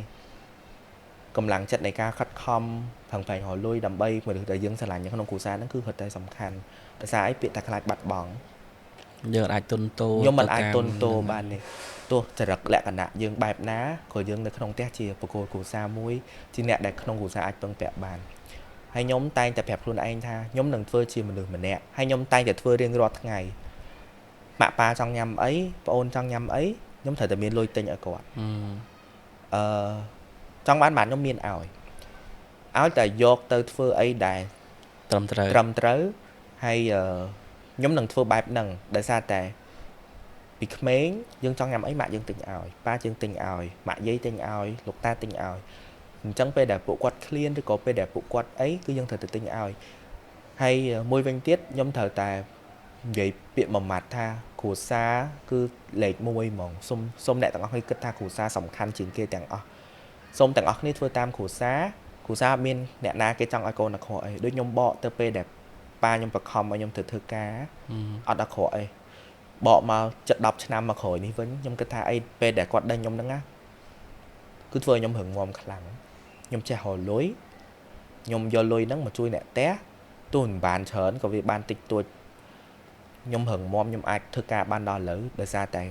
Speaker 2: កម្លាំងចិត្តនៃការខិតខំប្រឹងប្រែងរកលុយដើម្បីមនុស្សដែលយើងស្រឡាញ់នៅក្នុងគ្រួសារហ្នឹងគឺរត់តែសំខាន់ដោយសារអីពាក្យតែខ្លាចបាត់បង់
Speaker 1: យើងអាចទុនតូ
Speaker 2: ខ្ញុំមិនអាចទុនតូបានទេទោះចរិតលក្ខណៈយើងបែបណាក៏យើងនៅក្នុងផ្ទះជាបកគោគ្រួសារមួយជាអ្នកដែលក្នុងគ្រួសារអាចពឹងពាក់បានហើយខ្ញុំតែងតែប្រាប់ខ្លួនឯងថាខ្ញុំនឹងធ្វើជាមនុស្សម្នាក់ហើយខ្ញុំតែងតែធ្វើរៀងរាល់ថ្ងៃម៉ាក់ប៉ាចង់ញ៉ាំអីប្អូនចង់ញ៉ាំអីខ្ញុំត្រូវតែមានលុយទិញឲ្យគាត់ចង់បានខ្ញុំមានឲ្យតែយកទៅធ្វើអីដែលត្រឹមត្រូវហើយខ្ញុំនឹងធ្វើបែបហ្នឹងដោយសារតែពីក្មេងយើងចង់ញ៉ាំអីម៉ាក់យើងទិញឲ្យប៉ាយើងទិញឲ្យម៉ាក់យាយទិញឲ្យលោកតាទិញឲ្យអញ្ចឹងពេលដែលពួកគាត់ឃ្លានឬក៏ពេលដែលពួកគាត់អីគឺយើងត្រូវទៅទិញឲ្យហើយមួយវិញទៀតខ្ញុំត្រូវតែនិយាយពាក្យមួយម៉ាត់ថាគ្រួសារគឺលេខ1ហ្មងសុំអ្នកទាំងអស់គ្នាគិតថាគ្រួសារសំខាន់ជាងគេទាំងអស់សុំទាំងអស់គ្នាធ្វើតាមគ្រួសារមានអ្នកណាគេចង់ឲ្យកូនអាក្រក់អីដូចខ្ញុំបកទៅពេលដែលប៉ាខ្ញុំបខំឲ្យខ្ញុំទៅធ្វើការអត់អាក្រក់អីបកមក7-10ឆ្នាំមកក្រោយនេះវិញខ្ញុំគិតថាអីពេលដែលគាត់ដឹងខ្ញុំហ្នឹងណាគឺធ្វើឲ្យខ្ញុំរឹងមាំខ្លាំងខ្ញុំចេះរកលុយខ្ញុំយកលុយហ្នឹងមកជួយអ្នកផ្ទះទោះមិនបានច្រើនក៏វាបានតិចតួចខ្ញុំរឹងមាំខ្ញុំអាចធ្វើការបានដល់ឥឡូវដោយសារតែ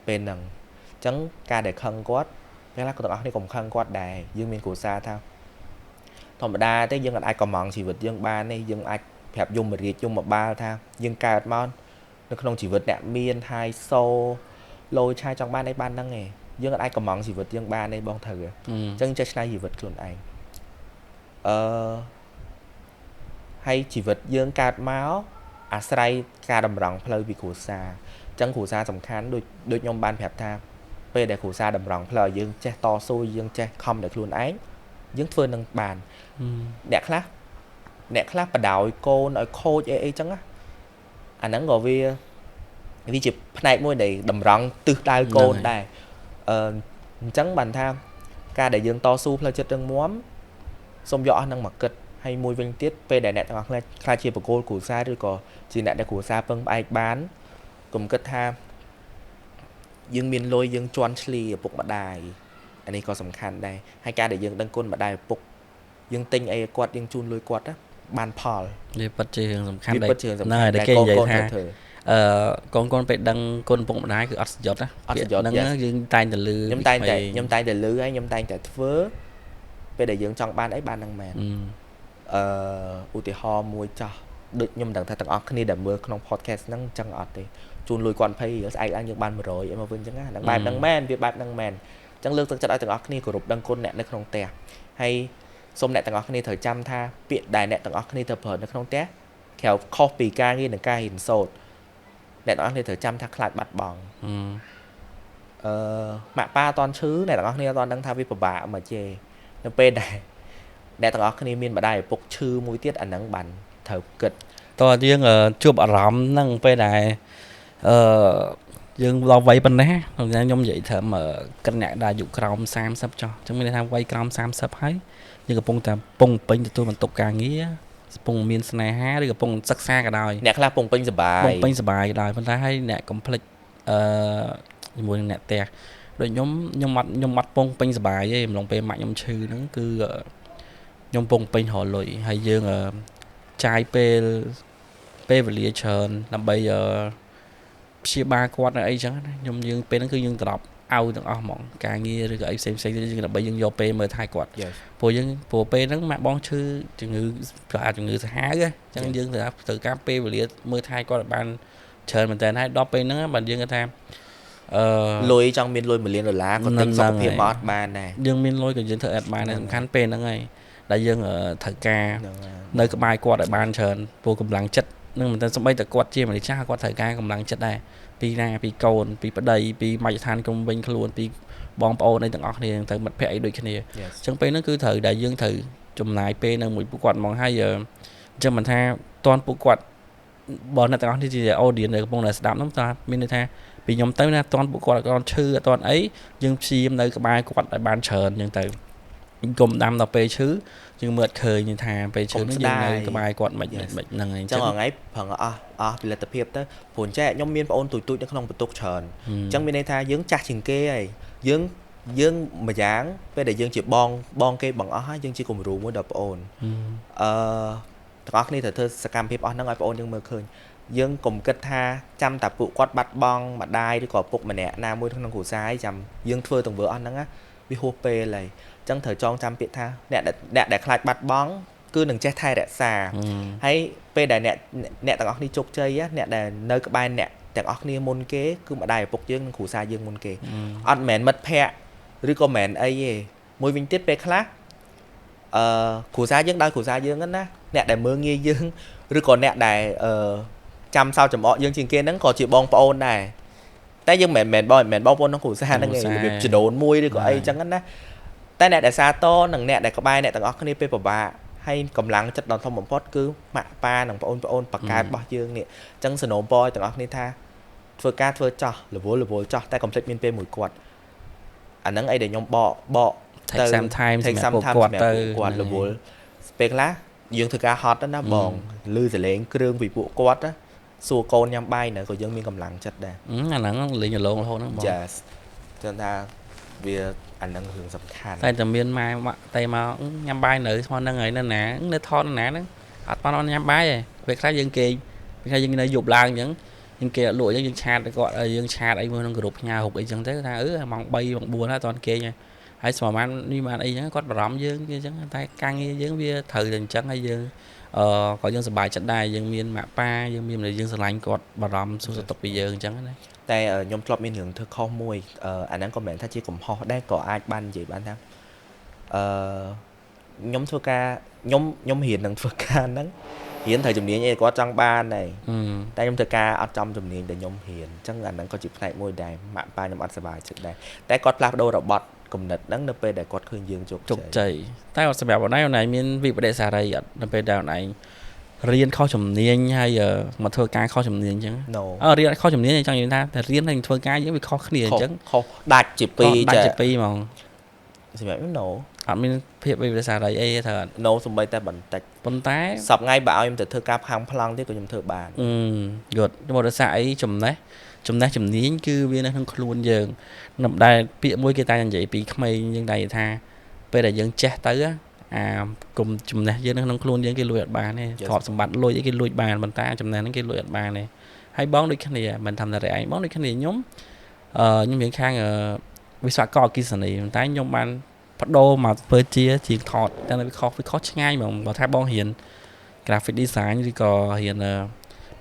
Speaker 2: ពេលហ្នឹងអញ្ចឹងការដែលខឹងគាត់ពេលណាក៏ទាំងអស់គ្នាកុំខឹងគាត់ដែរយើងមានគ្រួសារថាធម្មតាទេយើងអាចកំងជីវិតយើងបានទេយើងអាចប្រាប់យមរាជយមបាលថាយើងកើតមកនៅក្នុងជីវិតអ្នកមានហើយសូលយឆាយចង់បានអីបានហ្នឹងឯងយើងអាចកំងជីវិតយើងបានទេបងត្រូវអញ្ចឹងចេះឆ្នៃជីវិតខ្លួនឯងហើយជីវិតយើងកើតមកអាស្រ័យការតម្រង់ផ្លូវពីគ្រួសារអញ្ចឹងគ្រួសារសំខាន់ដូចខ្ញុំបានប្រាប់ថាពេលដែលគ្រួសារតម្រង់ផ្លូវយើងចេះតស៊ូយើងចេះខំដោយខ្លួនឯងយើងធ្វើនឹងបានអ្នកខ្លះបដ ாய் កូនឲ្យខូចអីចឹងណាអាហ្នឹងក៏វាជាផ្នែកមួយដែលតម្រង់ទិសដៅកូនដែរអញ្ចឹងបានថាការដែលយើងតស៊ូផ្លូវចិត្តរឹងមាំសូមយកអស់ហ្នឹងមកគិតហើយមួយវិញទៀតពេលដែលអ្នកទាំងអស់គ្នាខ្លាចជាបកគោលគ្រួសារឬក៏ជាអ្នកដែលគ្រួសារពឹងផ្អែកបានកុំគិតថាយើងមានលុយយើងជន់ឈ្លីឪពុកម្ដាយអានេះក៏សំខាន់ដែរហើយការដែលយើងដឹងគុណម្ដាយឪពុកយើងទិញអីឲ្យគាត់យើងជូនលុយគាត់ណាបានផល
Speaker 1: វាពិតជារឿងសំខាន់ដែរដែលគេនិយាយថាកូនពេលដឹងគុណឪពុកម្ដាយគឺអត់សយត់ណាហ្នឹងយើងតែងតែលឺ
Speaker 2: ខ្ញុំតែងតែលឺហើយខ្ញុំតែងតែធ្វើពេលដែលយើងចង់បានអីបានហ្នឹងមែនឧទាហរណ៍មួយចាស់ដូចខ្ញុំដឹងថាទាំងអស់គ្នាដែលមើលក្នុង podcast ហ្នឹងអញ្ចឹងអត់ទេជូនលុយគាត់20ស្អែកឡើងយើងបាន100អីមកវិញអញ្ចឹងណាហ្នឹងបែបហ្នឹងមែនវាបែបហ្នឹងមែនអញ្ចឹងលើកទឹកចិត្តឲ្យទាំងអស់គ្នាគោរពដឹងគុណអ្នកនៅក្នុងផ្ទះហើយសូមអ្នកទាំងអស់គ្នាត្រូវចាំថាពាក្យដែលអ្នកទាំងអស់គ្នាទៅប្រើនៅក្នុងផ្ទះក្រៅខុសពីការងារនិងការរៀនសូត្រអ្នកទាំងអស់គ្នាត្រូវចាំថាខ្លាចបាត់បង់ម៉ាក់ប៉ាអត់តន់ឈឺអ្នកទាំងអស់គ្នាអត់តន់ដឹងថាវាពិបាកមកជេនៅពេលដែលអ្នកទាំងអស់គ្នាមានម្ដាយឪពុកឈឺមួយទៀតអាហ្នឹងបានត្រូវគិត
Speaker 1: តើយើងជួបអារម្មណ៍ហ្នឹងពេលដែលយើងដល់វ័យប៉ុណ្ណេះខ្ញុំនិយាយថាគិតអ្នកដែលអាយុក្រោម30ចុះអញ្ចឹងមានន័យថាវ័យក្រោម30ហើយយើងកំពុងតែពងពេញទទួលបន្ទុកការងារកំពុងមានស្នេហាឬកំពុងសិក្សាក៏ដោយ
Speaker 2: អ្នកខ្លះពងពេញសប្បាយ
Speaker 1: ក៏ដោយប៉ុន្តែហើយអ្នកកុំភ្លេចជាមួយនឹងអ្នកផ្ទះដូចខ្ញុំអត់ពងពេញសប្បាយទេអំឡុងពេលម៉ាក់ខ្ញុំឈឺហ្នឹងគឺខ្ញុំពងពេញរលុយហើយយើងចាយពេលវេលាច្រើនដើម្បីព្យាបាលគាត់អីចឹងណាយើងពេលហ្នឹងគឺយើងត្រឡប់ឲ្យទាំងអស់ហ្មងការងារឬក៏អីផ្សេងទៀតយើងដើម្បីយើងយកពេលមើលថែគាត់ព្រោះពេលហ្នឹងម៉ាក់បងឈឺជំងឺសាហាវអញ្ចឹងយើងត្រូវការពេលវេលាមើលថែគាត់ឲ្យបានច្រើនមែនតើហើយដល់ពេលហ្នឹងបាទយើងគាត់ថា
Speaker 2: លុយចង់មានលុយ$1 លានក៏ទិញសុខភាពមកអត់បានដែរ
Speaker 1: យើងមានលុយក៏យើងធ្វើអត់បានដែរសំខាន់ពេលហ្នឹងហើយដែលយើងត្រូវការនៅក្បែរគាត់ឲ្យបានច្រើនព្រោះកម្លាំងចិត្តនឹងមិនតែសំបីតែគាត់ជាមនុស្សចាស់គាត់ត្រូវការកម្លាំងចិត្តដែរពីណាពីកូនពីប្តីពីមជ្ឈដ្ឋានក្រុមវិញខ្លួនពីបងប្អូនអីទាំងអស់គ្នាទៅមិត្តភក្តិអីដូចគ្នាអញ្ចឹងពេលហ្នឹងគឺត្រូវដែលយើងត្រូវចំណាយពេលនៅមួយពួកគាត់ហ្មងហើយអញ្ចឹងមិនថាតន់ពួកគាត់បងអ្នកទាំងអស់នេះជា audience ដែលកំពុងតែស្ដាប់ហ្នឹងតើមានន័យថាពីខ្ញុំទៅណាតន់ពួកគាត់គាត់ឈឺអត់តន់អីយើងព្យាយាមនៅក្បែរគាត់ឲ្យបានច្រើនអញ្ចឹងទៅកុំដាំដល់ពេលឈឺយើងមើលឃើញថាពេលឈឺនេះយើងនៅក្បែរគាត់មិនហ្នឹងហើយអ
Speaker 2: ញ្ចឹងថ្ងៃប្រឹងអស់ផលិតភាពទៅព្រោះចេះខ្ញុំមានបងអូនទូចនៅក្នុងបន្ទុកច្រើនអញ្ចឹងមានន័យថាយើងចាស់ជាងគេហើយយើង យើងម្យ៉ាងពេលដែលយើងជាបងគេបងអស់ហើយយើងជាគំរូមួយដល់បងអូនទាំងអស់គ្នាត្រូវធ្វើសកម្មភាពអស់ហ្នឹងឲ្យបងអូនយើងមើលឃើញយើងកុំគិតថាចាំតែពួកគាត់បាត់បង់ម្ដាយឬក៏ពុកម្នាក់ណាមួយក្នុងគ្រួសារចាំយើងធ្វើទាំងវើអស់ហ្នឹងវាហួសពេលហើយអញ្ចឹងត្រូវចងចាំពាក្យថាអ្នកដែលខ្លាចបាត់បង់គឺនឹងចេះថែរក្សាហើយពេលដែលអ្នកទាំងអស់គ្នាជោគជ័យអ្នកដែលនៅក្បែរអ្នកទាំងអស់គ្នាមុនគេគឺម្ដាយឪពុកយើងនិងគ្រួសារយើងមុនគេអត់មែនមិត្តភ័ក្តិឬក៏មិនមែនអីទេមួយវិញទៀតពេលខ្លះគ្រួសារយើងដោយគ្រួសារយើងហ្នឹងណាអ្នកដែលមើងងាយយើងឬក៏អ្នកដែលចាំសោចំអកយើងជាងគេហ្នឹងក៏ជាបងប្អូនដែរតែយើងមិនមែនបងប្អូនក្នុងគ្រួសារហ្នឹងឯងរបៀបចដូនមួយឬក៏អីចឹងណាតែអ្នកដែលសាទរនិងអ្នកដែលក្បែរអ្នកទាំងអស់គ្នាពេលពិបាកហើយកម្លាំងចិត្តដ៏ធំបំផុតគឺម៉ាក់ប៉ានិងបងប្អូនបកកើតរបស់យើងនេះអញ្ចឹងសនំពរឲ្យទាំងអស់គ្នាថាធ្វើការធ្វើចោះរវល់ចោះតែកុំភ្លេចមានពេលមួយគាត់អាហ្នឹងអីដែលខ្ញុំបក
Speaker 1: ទៅ sometimes សម្រាប់គាត់ទៅ
Speaker 2: គាត់រវល់ពេលខ្លះយើងធ្វើការហត់ណាបងលឺសលេងគ្រឿងពីពួកគាត់ណាសួរកូនញ៉ាំបាយនៅក៏យើងមានកម្លាំងចិត្តដែរ
Speaker 1: អាហ្នឹងលេងរលងរហូតហ្នឹងបង
Speaker 2: Yes ចឹងថាវាអាហ្នឹងរឿងសំខាន់
Speaker 1: តែតែមានម៉ែតែមកញ៉ាំបាយនៅស្មោះហ្នឹងហើយនៅណានៅថតណាហ្នឹងអត់បានញ៉ាំបាយទេពេលខ្លះយើងគេពេលខ្លះយើងនៅយប់ឡើងអញ្ចឹងយើងគេលក់អញ្ចឹងយើងឆាតគាត់យើងឆាតអីមួយក្នុងក្រុមផ្ញើហុកអីចឹងទៅថាម៉ោង3ម៉ោង4ហើយអត់គេហើយស្មោះបាននេះបានអីចឹងគាត់បារម្ភយើងគេចឹងតែការងារយើងវាត្រូវតែអញ្ចឹងហើយយើងក៏យើងសប្បាយចិត្តដែរយើងមានម៉ាក់ប៉ាយើងមានយើងស្រឡាញ់គាត់បារម្ភសួរសុខទុក្ខពីយើងអញ្ចឹងណា
Speaker 2: តែខ្ញុំធ្លាប់មានរឿងធ្វើខុសមួយអាហ្នឹងក៏មិនមែនថាជាកំហុសដែរក៏អាចបាននិយាយបានថាខ្ញុំធ្វើការខ្ញុំរៀននឹងធ្វើការហ្នឹងរៀនត្រូវជំនាញអីគាត់ចង់បានដែរតែខ្ញុំធ្វើការអត់ចំជំនាញដែលខ្ញុំរៀនអញ្ចឹងអាហ្នឹងក៏ជាផ្នែកមួយដែរម៉ាក់ប៉ាខ្ញុំអត់សប្បាយចិត្តដែរតែគាត់ផ្លាស់ប្ដូររបត់គំនិតហ្នឹងនៅពេលដែលគាត់ឃើញយើងជោគ
Speaker 1: ជ័យតែអត់សម្រាប់អូនឯងមានវិបត្តិសារីអត់នៅពេលដែលអូនឯងរៀនខុសជំនាញហើយមកធ្វើការខុសជំនាញអញ្ចឹងរៀនខុសជំនាញអញ្ចឹងនិយាយថាតែរៀនហើយធ្វើការយើងវាខុសគ្នាអញ្ចឹង
Speaker 2: ខុសដាច់ជាពីរ
Speaker 1: ដាច់ជាពីរហ្មង
Speaker 2: សម្រាប់ខ្ញុំ no
Speaker 1: អត់មានភាពវិបត្តិសារីអីទេត្រូវអត់
Speaker 2: no សំបីតែបន្តិច
Speaker 1: ប៉ុន្តែ
Speaker 2: សប្ងៃបើឲ្យខ្ញុំទៅធ្វើការខាងប្លង់ទៀតក៏ខ្ញុំធ្វើបាន
Speaker 1: យត់មកដោយសារអីចំណេះជំនាញគឺវានៅក្នុងខ្លួនយើងនៅដែលពាក្យមួយគេតែនិយាយពីក្មេងយើងតែថាពេលដែលយើងចេះទៅគុំចំណេះយើងនៅក្នុងខ្លួនយើងគេលួចអត់បានទេទ្រព្យសម្បត្តិលួចអីគេលួចបានប៉ុន្តែចំណេះហ្នឹងគេលួចអត់បានទេហើយបងដូចគ្នាមិនថាតែឯងបងដូចគ្នាខ្ញុំរៀនខាងវិស្វករអគ្គិសនីប៉ុន្តែខ្ញុំបានបដូរមកធ្វើជាថតតែវាខុសឆ្ងាយហ្មងបើថាបងរៀន graphic design ឬក៏រៀន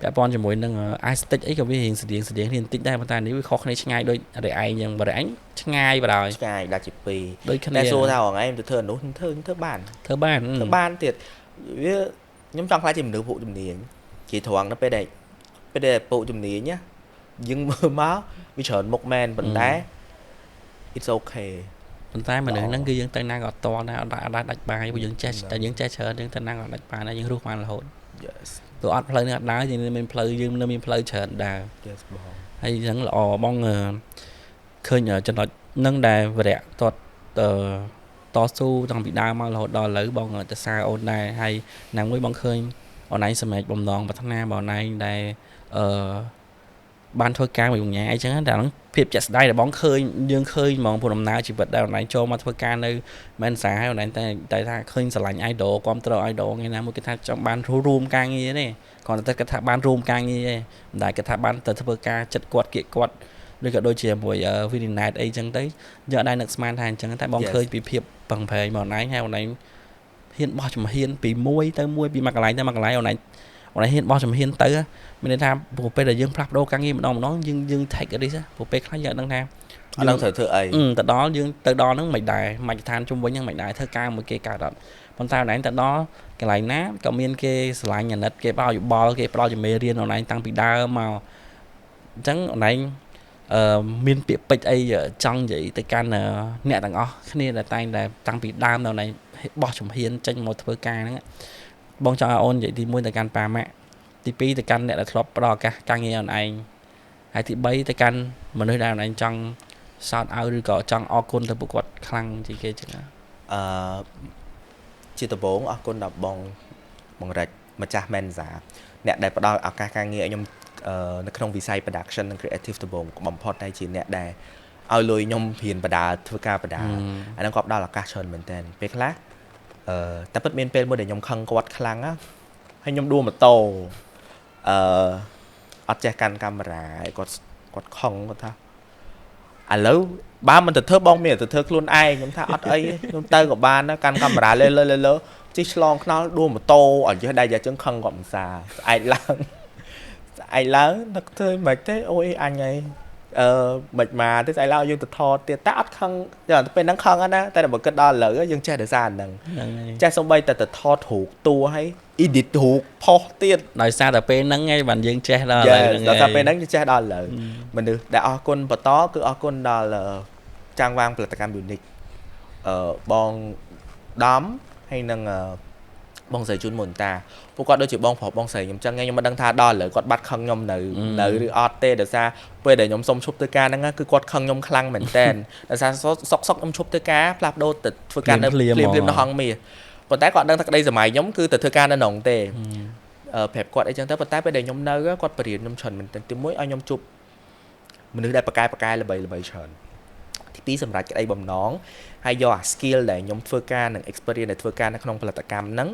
Speaker 1: ពាក់ព័ន្ធជាមួយនឹង aesthetic អីក៏វារៀងស្តៀងគ្នាបន្តិចដែរប៉ុន្តែនេះវាខុសគ្នាឆ្ងាយដូចរឯងអញ្ចឹងបើរឯងឆ្ងាយបណ្ដោយ
Speaker 2: ឆ្ងាយដាច់ជាពីរ
Speaker 1: ដូចគ្នា
Speaker 2: តែសួរថារងឯងទៅធ្វើអានោះធ្វើបានទៀតវាខ្ញុំចង់ខ្លាចជាមនុស្សពួកជំនាញជាត្រង់នៅពេលដែលពួកជំនាញណាយើងមើលមកវាច្រើនមុខមែនប៉ុន្តែ it's okay
Speaker 1: ប៉ុន្តែមនុស្សហ្នឹងគឺយើងទៅណាក៏អត់តដែរអត់ដាច់បាយព្រោះយើងចេះតែយើងចេះច្រើនយើងទៅណាក៏ដាច់បាយដែរយើងរស់បានរហូត
Speaker 2: Yes
Speaker 1: ព្រោះអត់ផ្លូវនេះអត់ដើរយើងមានផ្លូវច្រើនដើរ
Speaker 2: Yes បង
Speaker 1: ហើយអញ្ចឹងល្អបងឃើញចំណុចហ្នឹងដែលវរៈតស៊ូតាំងពីដើមមករហូតដល់ឥឡូវបងទៅសារអូនដែរហើយណាមួយបងឃើញអូនឯងសម្រេចបំណងប្រាថ្នាបងអូនឯងដែលបានធ្វើការមួយបញ្ញាអីចឹងតែហ្នឹងភាពជាក់ស្ដែងដែលបងឃើញយើងឃើញហ្មងព្រោះដំណើរជីវិតដែលអូនឯងចូលមកធ្វើការនៅមែនសារហើយអូនឯងតែថាឃើញស្រឡាញ់ idol គ្រប់ត្រ idol ថ្ងៃណាមួយគេថាចង់បានរួមការងារទេគ្រាន់តែគាត់ថាបានរួមការងារទេមិនដែលគាត់ថាបានទៅធ្វើការចិត្តគាត់គៀកគាត់ឬក៏ដូចជាមួយ Vidinet អីចឹងទៅយើងអត់ដែរនឹកស្មានថាអញ្ចឹងតែបងឃើញពីភាពប្រឹងប្រែងមកអូនឯងហើយអូនឯងហ៊ានបោះជំហានពីមួយទៅមួយពីមួយកន្លែងទៅមួយកន្លែងអូនឯងហ៊ានបោះជំហានទៅមានន័យថាពេលដែលយើងផ្លាស់ប្ដូរការងារម្ដងយើង take risk ព្រោះពេលខ្លះយើងអត់ដឹងថា
Speaker 2: អត់ដឹងត្រូវធ្វើអី
Speaker 1: ទៅដល់យើងទៅដល់ហ្នឹងមិនដែរមជ្ឈដ្ឋានជុំវិញហ្នឹងមិនដែរធ្វើការមួយគេកើតអត់ប៉ុន្តែអូនឯងទៅដល់កន្លែងណាក៏មានគេស្រឡាញ់អាណិតគេបោយោបល់គេផ្ដល់ជំនាញរៀនអូនឯងតាំងពីដើមមកអញ្ចឹងអូនឯងមានពាក្យពេចន៍អីចង់និយាយទៅកាន់អ្នកទាំងអស់គ្នាដែលតែងតែតាំងពីដើមដល់អូនឯងបោះជំហានចេញមកធ្វើការហ្នឹងបងចង់ឲ្យអូននិយាយទី1ទៅកាន់ប៉ាម៉ាក់ទី2ទៅកាន់អ្នកដែលធ្លាប់ផ្ដល់ឱកាសការងារអូនឯងហើយទី3ទៅកាន់មនុស្សដែលអូនឯងចង់សោតឲ្យឬក៏ចង់អរគុណទៅពួកគាត់ខ្លាំងជាងគេចឹង
Speaker 2: ជាដំបូងអរគុណដល់បងរិចម្ចាស់ Menza អ្នកដែលផ្ដល់ឱកាសការងារឲ្យខ្ញុំនៅក្នុងវិស័យ production និង creative ដំបូងបំផុតតែជាអ្នកដែល ឲ្យលុយខ្ញុំរៀនបដាធ្វើការបដាអាហ្នឹងគាត់ផ្ដល់ឱកាសច្រើនមែនតើពេលខ្លះតែពិតមានពេលមួយដែលខ្ញុំខឹងគាត់ខ្លាំងណាហើយខ្ញុំដួលម៉ូតូអត់ចេះកាន់កាមេរ៉ាហើយគាត់ខឹងគាត់ថាឥឡូវបើមិនទៅធ្វើបងមានទៅធ្វើខ្លួនឯងខ្ញុំថាអត់អីខ្ញុំទៅក៏បានដែរកាន់កាមេរ៉ាលើជិះឆ្លងខ្នល់ដួលម៉ូតូអត់ចេះដែរយ៉ាងចឹងខឹងគាត់មិនសាស្អែកឡើងនឹកធ្វើមិនទេអូយអញហើយមិនមកទេស្អែកឡើងយើងទៅថតទៀតតែអត់ខឹងដល់ពេលហ្នឹងខឹងណាតែបើគិតដល់ឥឡូវយើងចេះដោយសារហ្នឹងចេះសំបីតែទៅថតរូបតួឲ្យ edit រូបផុសទៀត
Speaker 1: ដោយសារតែពេលហ្នឹងឯងបានយើងចេះដល់ឥឡូវហ្នឹង
Speaker 2: ដល់តែពេលហ្នឹងចេះដល់ឥឡូវមនុស្សដែលអរគុណបន្តគឺអរគុណដល់ចាំងវាងផលិតកម្ម Unique បងដំហើយនឹងបងស្រីជូនមុនតាពួកគាត់ដូចជាបងប្រុសបងស្រីខ្ញុំចឹងខ្ញុំមិនដឹងថាដល់ឥឡូវគាត់បាត់ខឹងខ្ញុំនៅឬអត់ទេដោយសារពេលដែលខ្ញុំសុំឈប់ធ្វើការហ្នឹងគឺគាត់ខឹងខ្ញុំខ្លាំងមែនតែនដោយសារសុកខ្ញុំឈប់ធ្វើការផ្លាស់ប្ដូរទៅធ្វើការនៅភ្លាមនៅហងមាសប៉ុន្តែគាត់ដឹងថាក្តីសម័យខ្ញុំគឺទៅធ្វើការនៅក្នុងទេប្រាប់គាត់អីចឹងទៅប៉ុន្តែពេលដែលខ្ញុំនៅគាត់បរៀនខ្ញុំច្រើនមែនតែនទីមួយឲ្យខ្ញុំជួបមនុស្សដែលប្រកែល្បីច្រើនទីពីរសម្រាប់ក្តីបំណងហើយយកអា skill ដែលខ្ញុំធ្វើការនិង experience ដែលធ្វើការនៅក្នុងផលិតកម្មហ្នឹង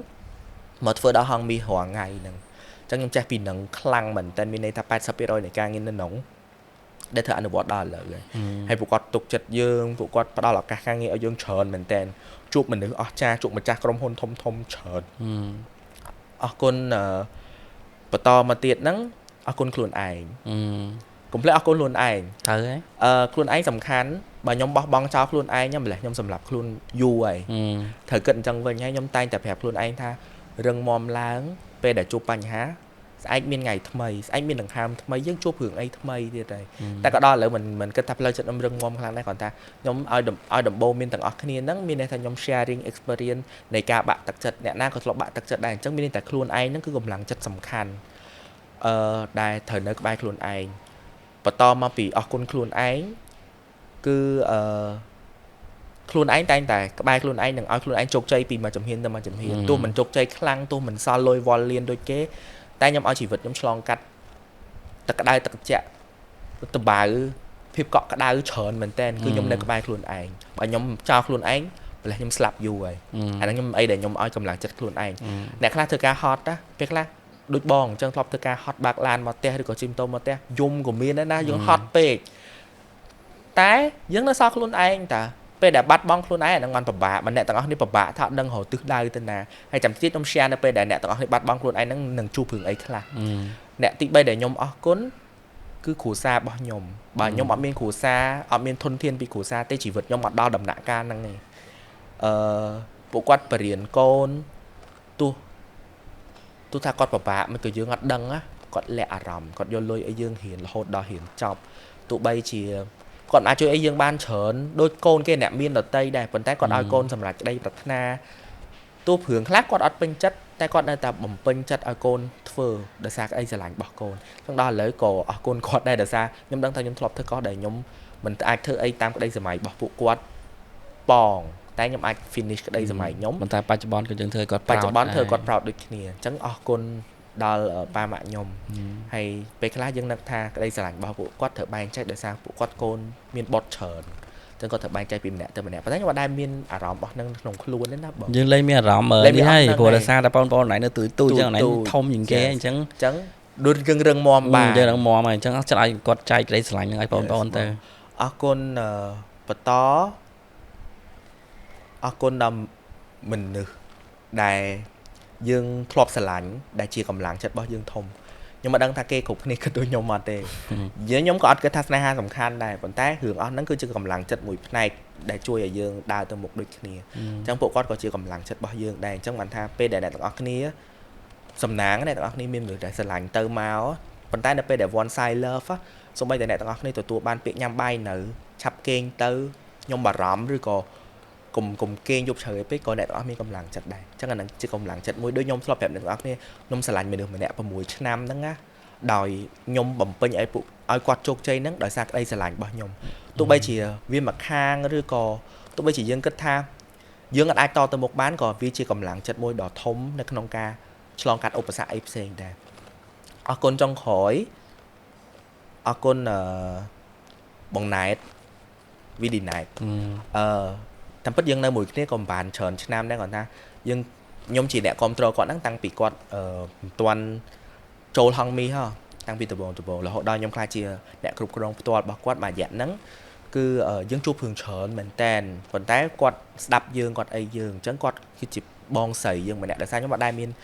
Speaker 2: មកធ្វើដល់ហងមាសរាល់ថ្ងៃហ្នឹងអញ្ចឹងខ្ញុំចេះពីនឹងខ្លាំងមែនតែមានន័យថា 80% នៃការងារនៅក្នុងដែលធ្វើអនុវត្តដល់ឥឡូវហើយពួកគាត់ទុកចិត្តយើងពួកគាត់ផ្ដល់ឱកាសការងារឲ្យយើងច្រើនមែនតែនជួបមនុស្សអស្ចារ្យជួបម្ចាស់ក្រុមហ៊ុនធំច្រើនអរគុណបន្តមកទៀតហ្នឹងអរគុណខ្លួនឯងកុំភ្លេចអរគុណខ្លួនឯង
Speaker 1: ត្រូវហ៎
Speaker 2: ខ្លួនឯងសំខាន់បើខ្ញុំបោះបង់ចោលខ្លួនឯងម្លេះខ្ញុំសម្រាប់ខ្លួនយូរហើយត្រូវគិតអញ្ចឹងវិញហើយខ្ញុំតែងតែប្រាប់ខ្លួនឯងថារឹងមាំឡើងពេលដែលជួបបញ្ហាស្អែកមានថ្ងៃថ្មីស្អែកមានដង្ហើមថ្មីយើងជួបរឿងអីថ្មីទៀតហើយតែក៏ដល់ឥឡូវមិនគិតថាផ្លូវចិត្តខ្ញុំរឹងមាំខ្លាំងដែរគ្រាន់តែខ្ញុំឲ្យដំបូងមានទាំងអស់គ្នាហ្នឹងមានន័យថាខ្ញុំ sharing experience នៃការបាក់ទឹកចិត្តអ្នកណាក៏ធ្លាប់បាក់ទឹកចិត្តដែរអញ្ចឹងមានន័យថាខ្លួនឯងហ្នឹងគឺកម្លាំងចិត្តសំខាន់ដែលត្រូវនៅក្បែរខ្លួនឯងបន្តមកពីអរគុណខ្លួនឯងគឺខ្លួនឯងតែងតែក្បែរខ្លួនឯងនឹងឲ្យខ្លួនឯងជោគជ័យពីមួយជំហានទៅមួយជំហានទោះមិនជោគជ័យខ្លាំងទោះមិនសល់លុយវល់លៀនដូចគេតែខ្ញុំឲ្យជីវិតខ្ញុំឆ្លងកាត់ទឹកក្តៅទឹកត្រជាក់តបៅភាពកក់ក្តៅច្រើនមែនតើគឺខ្ញុំនៅក្បែរខ្លួនឯងបើខ្ញុំចោលខ្លួនឯងប្រហែលខ្ញុំស្លាប់យូរហើយអាហ្នឹងខ្ញុំអីដែលខ្ញុំឲ្យកម្លាំងចិត្តខ្លួនឯងអ្នកខ្លះធ្វើការហត់ណាពេលខ្លះដូចបងអញ្ចឹងធ្លាប់ធ្វើការហត់បាក់ឡានមកផ្ទះឬក៏ជិះម៉ូតូមកផ្ទះយំក៏មានដែរណាយើងហត់ពេកតែយើងនៅសល់ខ្លួនឯងតាពេលដែលបាត់បង់ខ្លួនឯងអានឹងមិនពិបាកអ្នកទាំងអស់នេះពិបាកថាដឹងរហូតទិសដៅទៅណាហើយចាំទៀតខ្ញុំ share នៅពេលដែលអ្នកទាំងអស់នេះបាត់បង់ខ្លួនឯងហ្នឹងនឹងជួបរឿងអីខ្លះអ្នកទី3ដែលខ្ញុំអរគុណគឺគ្រួសាររបស់ខ្ញុំបើខ្ញុំអត់មានគ្រួសារអត់មានធនធានពីគ្រួសារទេជីវិតខ្ញុំអត់ដល់ដំណាក់កាលហ្នឹងទេពួកគាត់បរៀនកូនទោះថាគាត់ពិបាកមិនក៏យើងអត់ដឹងណាគាត់លាក់អារម្មណ៍គាត់យកលុយឲ្យយើងរៀនរហូតដល់រៀនចប់ទោះបីជាគាត់អាចជួយអីយើងបានច្រើនដូចកូនគេអ្នកមានដតីដែរប៉ុន្តែគាត់ឲ្យកូនសម្រាប់ក្តីប្រាថ្នាទោះព្រឿងខ្លះគាត់អត់ពេញចិត្តតែគាត់នៅតែបំពេញចិត្តឲ្យកូនធ្វើដោយសារក្តីស្រឡាញ់របស់កូនចឹងដល់ឥឡូវក៏អរគុណគាត់ដែរដោយសារខ្ញុំដឹងថាខ្ញុំធ្លាប់ធ្វើកោះដែលខ្ញុំមិនអាចធ្វើអីតាមក្តីសម័យរបស់ពួកគាត់បងតែខ្ញុំអាច finish ក្តីសម័យខ្ញុំ
Speaker 1: ប៉ុន្តែបច្ចុប្បន្នក៏យើងធ្វើគាត់
Speaker 2: proud បច្ចុប្បន្នធ្វើគាត់ proud ដូចគ្នាអញ្ចឹងអរគុណដល់ប៉ាម៉ាក់ខ្ញុំហើយពេលខ្លះយើងនឹកថាក្តីស្រឡាញ់របស់ពួកគាត់ត្រូវបែងចែកដោយសារពួកគាត់កូនមានបុត្រច្រើនអញ្ចឹងគាត់ត្រូវបែងចែកពីម្នាក់ទៅម្នាក់ប៉ុន្តែខ្ញុំអត់ដែលមានអារម្មណ៍របស់នឹងក្នុងខ្លួនទេណាបង
Speaker 1: យើងលែងមានអារម្មណ៍នេះហើយព្រោះដោយសារតែបងប្អូនណៃនៅទូអញ្ចឹងណៃធំជាងគេអញ្ចឹង
Speaker 2: ដូចយើងរឹងមាំបាន
Speaker 1: យើងរឹងមាំហើយអញ្ចឹងអត់ចិត្តឲ្យគាត់ចែកក្តីស្រឡាញ់នឹងឲ្យបងប្អូនទៅ
Speaker 2: អរគុណបន្តអរគុណដល់មនុស្សដែលយើងធ្លាប់ស្រឡាញ់ដែលជាកម្លាំងចិត្តរបស់យើងធំខ្ញុំមិនដឹងថាគេគ្រប់គ្នាគិតដូចខ្ញុំអត់ទេខ្ញុំក៏អត់គិតថាស្នេហាសំខាន់ដែរប៉ុន្តែរឿងអស់ហ្នឹងគឺជាកម្លាំងចិត្តមួយផ្នែកដែលជួយឲ្យយើងដើរទៅមុខដូចគ្នាអញ្ចឹងពួកគាត់ក៏ជាកម្លាំងចិត្តរបស់យើងដែរអញ្ចឹងបានថាពេលដែលអ្នកទាំងអស់គ្នាសំណាងអ្នកទាំងអស់គ្នាមានមនុស្សដែលស្រឡាញ់ទៅមកប៉ុន្តែនៅពេលដែល one side love សូម្បីតែអ្នកទាំងអស់គ្នាទទួលបានពាក្យញ៉ាំបាយនៅឆាប់គេងទៅខ្ញុំបារម្ភឬក៏កុំគេងយប់ជ្រៅពេកក៏អ្នកទាំងអស់មានកម្លាំងចិត្តដែរអញ្ចឹងអានឹងជាកម្លាំងចិត្តមួយដូចខ្ញុំធ្លាប់ប្រាប់អ្នកទាំងអស់គ្នាខ្ញុំស្រឡាញ់មនុស្សម្នាក់6ឆ្នាំហ្នឹងណាដោយខ្ញុំបំពេញឲ្យគាត់ជោគជ័យហ្នឹងដោយសារក្តីស្រឡាញ់របស់ខ្ញុំទោះបីជាវាមកខាងឬក៏ទោះបីជាយើងគិតថាយើងអាចតទៅមុខបានក៏វាជាកម្លាំងចិត្តមួយដ៏ធំនៅក្នុងការឆ្លងកាត់ឧបសគ្គអីផ្សេងដែរអរគុណចុងក្រោយអរគុណបងណែត we deny តាមពិតយើងនៅមួយគ្នាក៏មិនបានច្រើនឆ្នាំដែរគាត់ថាយើងខ្ញុំជាអ្នកគ្រប់គ្រងគាត់ហ្នឹងតាំងពីគាត់មិនទាន់ចូលហងមីហ៎តាំងពីដំបូងរហូតដល់ខ្ញុំខ្លាចជាអ្នកគ្រប់គ្រងផ្ទាល់របស់គាត់មួយរយៈហ្នឹងគឺយើងជួបរឿងច្រើនមែនតែនប៉ុន្តែគាត់ស្ដាប់យើងគាត់អីយើងអញ្ចឹងគាត់គឺជាបងស្រីយើងម្នាក់ដោយសារខ្ញុំអត់ដែលមា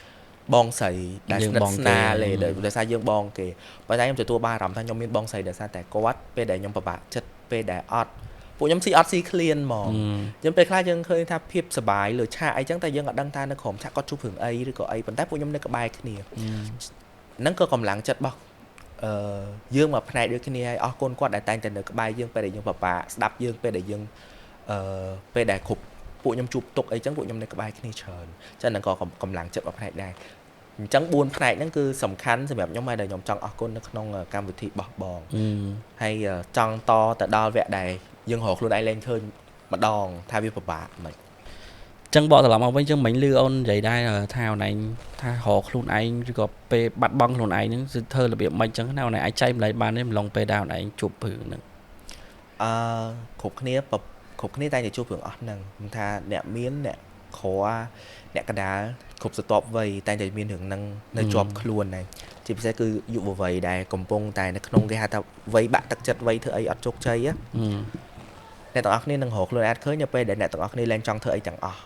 Speaker 2: នបងស្រីដែលស្និទ្ធស្នាលទេដោយសារយើងបងគេប៉ុន្តែខ្ញុំទទួលបានអារម្មណ៍ថាខ្ញុំមានបងស្រីដោយសារតែគាត់ពេលដែលខ្ញុំពិបាកចិត្តពេលដែលអត់ពួកខ្ញុំស៊ីអត់ស៊ីឃ្លានហ្មងយើងពេលខ្លះយើងឃើញថាភាពសុបាយលើឆាកអីចឹងតែយើងអត់ដឹងថានៅក្រុមឆាកគាត់ជួបរឿងអីឬក៏អីប៉ុន្តែពួកខ្ញុំនៅក្បែរគ្នាហ្នឹងក៏កម្លាំងចិត្តរបស់យើងមកផ្នែកដូចគ្នាហើយអរគុណគាត់ដែលតែងតែនៅក្បែរយើងពេលដែលយើងពិបាកស្ដាប់យើងពេលដែលយើងពេលដែលគ្រប់ពួកខ្ញុំជួបទុកអីចឹងពួកខ្ញុំនៅក្បែរគ្នាច្រើនចឹងហ្នឹងក៏កម្លាំងចិត្តមកផ្នែកដែរអញ្ចឹង4ផ្នែកហ្នឹងគឺសំខាន់សម្រាប់ខ្ញុំហើយដែលខ្ញុំចង់អរគុណនៅក្នុងកម្មវិធីបោះបងហើយចង់តទៅដល់វគ្គដែលយើងរកខ្លួនឯងលែងឃើញម្ដងថាវាពិបាកមិន
Speaker 1: ចឹងបកត្រឡប់មកវិញចឹងមិញលឺអូននិយាយដែរថាអូនឯងថារកខ្លួនឯងឬក៏ពេលបាត់បង់ខ្លួនឯងហ្នឹងគឺធ្វើរបៀបមិនចឹងណាអូនឯងអាចចែកម្លែកបានទេម្លងពេលដែរអូនឯងជួបព្រឹងហ្នឹងគ
Speaker 2: ្រប់គ្នាតែតែជួបព្រឹងអស់ហ្នឹងខ្ញុំថាអ្នកមានអ្នកក្រអ្នកកណ្ដាលគ្រប់ស្ទាប់វ័យតែតែមានរឿងហ្នឹងនៅជាប់ខ្លួនដែរជាពិសេសគឺយុវវ័យដែលកំពុងតែនៅក្នុងគេហៅថាវ័យបាក់ទឹកចិត្តវ័យធ្វើអីអត់ជោគជ័យអ្នកទាំងអស់គ្នានឹងរកខ្លួនអត់ឃើញនៅពេលដែលអ្នកទាំងអស់គ្នាលែងចង់ធ្វើអីទាំងអស់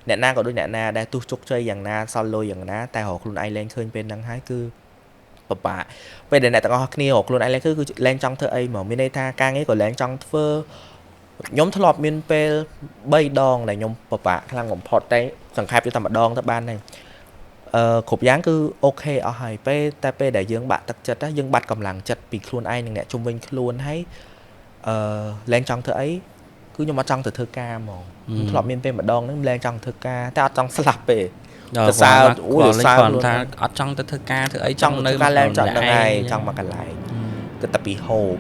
Speaker 2: អ្នកណាក៏ដូចអ្នកណាដែលទោះជោគជ័យយ៉ាងណាសល់លុយយ៉ាងណាតែរកខ្លួនឯងលែងឃើញពេលហ្នឹងហើយគឺពិបាកពេលដែលអ្នកទាំងអស់គ្នារកខ្លួនឯងលែងគឺលែងចង់ធ្វើអីមកមានន័យថាការងារក៏លែងចង់ធ្វើខ្ញុំធ្លាប់មានពេល3ដងដែលខ្ញុំពិបាកខ្លាំងបំផុតតែសង្ខេបយកតែម្ដងទៅបានហើយគ្រប់យ៉ាងគឺអូខេអស់ហើយពេលដែលយើងបាក់ទឹកចិត្តយើងបាត់កម្លាំងចិត្តពីខ្លួនឯងនិងអ្នកជុំវិញខ្លួនហើយលែងចង់ធ្វើអីគឺខ្ញុំអត់ចង់ទៅធ្វើការហ្មងខ្ញុំធ្លាប់មានពេលម្ដងហ្នឹងលែងចង់ធ្វើការតែអត់ចង់ស្លាប់ទេទៅសើខ្លួនថ
Speaker 1: ាអត់ចង់ទៅធ្វើការធ្វើអីចង់នៅក
Speaker 2: ារលែងចង់ហ្នឹងហើយចង់មកកន្លែងគឺតែពីហូប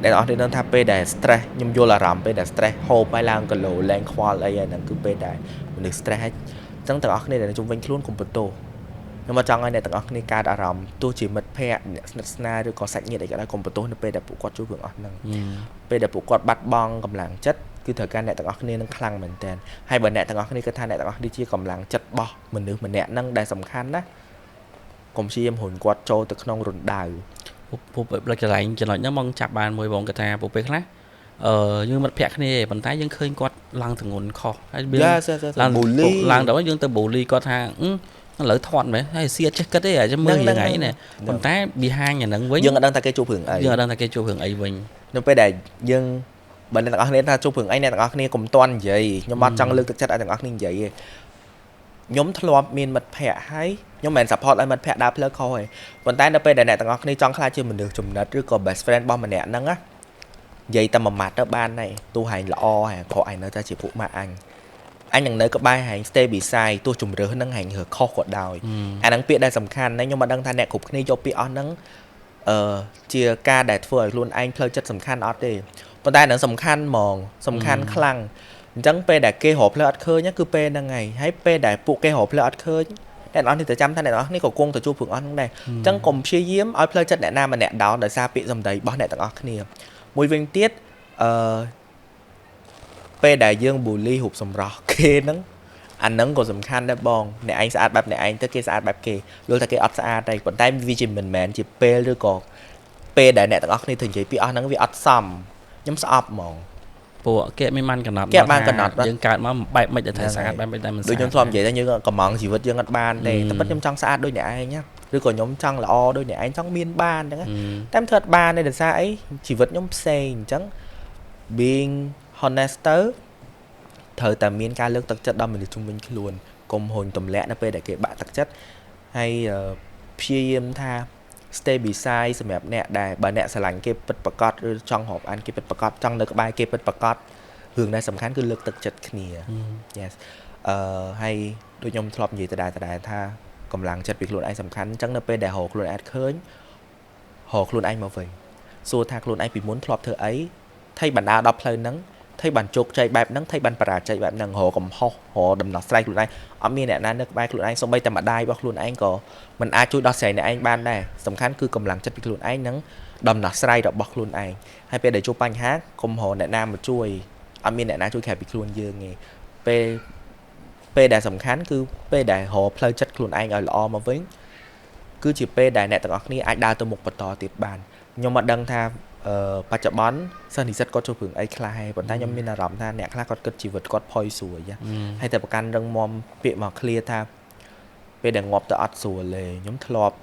Speaker 2: ដែលអស់នេះដឹងថាពេលដែល stress ខ្ញុំយល់អារម្មណ៍ពេលដែល stress ហូបហើយឡើងគីឡូលែងខ្វល់អីហ្នឹងគឺពេលដែលមនុស្ស stress ហើយអញ្ចឹងទាំងអស់គ្នាដែលជុំវិញខ្លួនកុំបន្ទោសខ្ញុំមកចង់ឲ្យអ្នកទាំងអស់គ្នាកើតអារម្មណ៍ទោះជាមិត្តភ័ក្តិអ្នកស្និទ្ធស្នាលឬក៏សាច់ញាតិអីក៏ដោយកុំបន្ទោសនៅពេលដែលពួកគាត់ជួបរឿងអស់ហ្នឹងពេលដែលពួកគាត់បាត់បង់កម្លាំងចិត្តគឺត្រូវការអ្នកទាំងអស់គ្នានឹងខ្លាំងមែនតើហើយបើអ្នកទាំងអស់គ្នាគិតថាអ្នកទាំងអស់គ្នាជាកម្លាំងចិត្តរបស់មនុស្សម្នាក់ហ្នឹងដែលសំខាន់ណាកុំព្យាយាមរុញគាត់ចូលទៅក្នុងរណ្ដៅព
Speaker 1: ួកផ្លេចកន្លែងចំណុចហ្នឹងមកចាប់បានមួយបងគាត់ថាពួកពេលខ្លះយើងមិត្តភក្តិគ្នាប៉ុន្តែយើងឃើញគាត់ឡើងទងន់ខុសហើយ
Speaker 2: ឡើងបូលីឡ
Speaker 1: ើងដល់យើងទៅបូលីគាត់ថាឥឡូវធាត់មែនហើយសៀតចេះគិតទេចាំមើលយ៉ាងហ្នឹងណាប៉ុន្តែ behind អាហ្នឹងវិញ
Speaker 2: យើងអត់ដឹងថាគេជួបរឿងអីយ
Speaker 1: ើងអត់ដឹងថាគេជួបរឿងអីវិញន
Speaker 2: ៅពេលដែលយើងបើអ្នកទាំងអស់គ្នាថាជួបរឿងអីអ្នកទាំងអស់គ្នាកុំតន់និយាយខ្ញុំអត់ចង់លើកទឹកចិត្តឲ្យទាំងអស់គ្នានិយាយទេខ្ញុំធ្លាប់មានមិត្តភ័ក្តិហើយខ្ញុំមិន support ឲ្យមិត្តភ័ក្តិដើរផ្លូវខុសទេប៉ុន្តែនៅពេលដែលអ្នកទាំងអស់គ្នាចង់ខ្លាចជាមនុស្សចំណិតឬក៏ best friend របស់ម្នាក់ហ្នឹងណានិយាយតែមួយម៉ាត់ទៅបានហើយទោះហែងល្អហែងខុសឯងនៅតែជាពួកម៉ាក់អញនឹងនៅក្បែរហែង stay beside ទោះជំរឿសហ្នឹងហែងរើខុសក៏ដោយអាហ្នឹងពាក្យដែលសំខាន់ណាស់ខ្ញុំមិនដឹងថាអ្នកគ្រប់គ្នាយកពាក្យអស់ហ្នឹងជាការដែលធ្វើឲ្យខ្លួនឯងផ្លូវចិត្តសំខាន់អត់ទេប៉ុន្តែហ្នឹងសំខាន់ហ្មងសំខាន់ខ្លាំងអញ្ចឹងពេលដែលគេរកផ្លូវអត់ឃើញគឺពេលហ្នឹងហើយពេលដែលពួកគេរកផ្លូវអត់ឃើញអ្នកនរនេះទៅចាំថាអ្នកនរនេះក៏គង់ទៅជួបព្រឹងអស់ហ្នឹងដែរអញ្ចឹងកុំព្យាយាមឲ្យផ្លូវចិត្តអ្នកណាម្នាក់ដោនដោយសារពាក្យសម្ដីរបស់អ្នកទាំងអស់គ្នាមួយវិញទៀតពេលដែលយើងបូលីរូបសម្រស់គេហ្នឹងអាហ្នឹងក៏សំខាន់ដែរបងអ្នកឯងស្អាតបែបអ្នកឯងទៅគេស្អាតបែបគេយល់ថាគេអត់ស្អាតទេប៉ុន្តែវាជាមិនមែនជាពេលឬក៏ពេលដែលអ្នកទាំងអស់គ្នាទៅនិយាយពីអស់ហ្នឹងវាអត់សមខ្ញុំស្អប់ហ្មង
Speaker 1: ពួកគេមានបានកំណត់យើងកើតមកបែបមិនតែស្អាតបែបមិនតែមិនស្អាតដ
Speaker 2: ូចខ្ញុំធ្លាប់និយាយថាយើងកំងជីវិតយើងអត់បានទេតែពិតខ្ញុំចង់ស្អាតដូចអ្នកឯងឬក៏ខ្ញុំចង់ល្អដូចអ្នកឯងចង់មានបានអញ្ចឹងតែមិនធ្វើអត់បានទេដោយសារអីជីវិតខ្ញុំផ្សេងអញ្ចឹង being honest ទៅត្រូវតែមានការលើកទឹកចិត្តដល់មនុស្សជុំវិញខ្លួនកុំហុញទម្លាក់នៅពេលដែលគេបាក់ទឹកចិត្តហើយព្យាយាមថា stay beside សម្រាប់អ្នកដែលបើអ្នកស្រឡាញ់គេពិតប្រាកដឬចង់រាប់អានគេពិតប្រាកដចង់នៅក្បែរគេពិតប្រាកដរឿងដែលសំខាន់គឺលើកទឹកចិត្តគ្នា yes ហើយដូចខ្ញុំធ្លាប់និយាយដដែលថាកម្លាំងចិត្តពីខ្លួនឯងសំខាន់អញ្ចឹងនៅពេលដែលរកខ្លួនឯងឃើញរកខ្លួនឯងមកវិញសួរថាខ្លួនឯងពីមុនធ្លាប់ធ្វើអីថៃបណ្ដាដល់ផ្លូវហ្នឹងថៃបានជោគជ័យបែបហ្នឹងថៃបានបរាជ័យបែបហ្នឹងរកកំហុសរកដំណោះស្រាយខ្លួនឯងអត់មានអ្នកណានៅក្បែរខ្លួនឯងសូម្បីតែម្ដាយរបស់ខ្លួនឯងក៏មិនអាចជួយដោះស្រាយអ្នកឯងបានដែរសំខាន់គឺកម្លាំងចិត្តពីខ្លួនឯងហ្នឹង ដំណោះស្រាយរបស់ខ្លួនឯងហើយពេលដែលជួបបញ្ហាកុំរកអ្នកណាមកជួយអត់មានអ្នកណាជួយក្រៅពីខ្លួនយើងទេពេលដែលសំខាន់គឺពេលដែលរកផ្លូវចិត្តខ្លួនឯងឲ្យល្អមកវិញគឺជាពេលដែលអ្នកទាំងអស់គ្នាអាចដើរទៅមុខបន្តទៀតបានខ្ញុំមិនដឹងថាបច្ចុប្បន្នសិស្សនិស្សិតគាត់ចូលព្រឹងអីខ្លះហើយប៉ុន្តែខ្ញុំមានអារម្មណ៍ថាអ្នកខ្លះគាត់គិតជីវិតគាត់ផុយស្រួយហើយតែប្រកាន់រឹងមាំពាក្យមក clear ថាពេលដែលងាប់ទៅអត់ស្រួលទេខ្ញុំធ្លាប់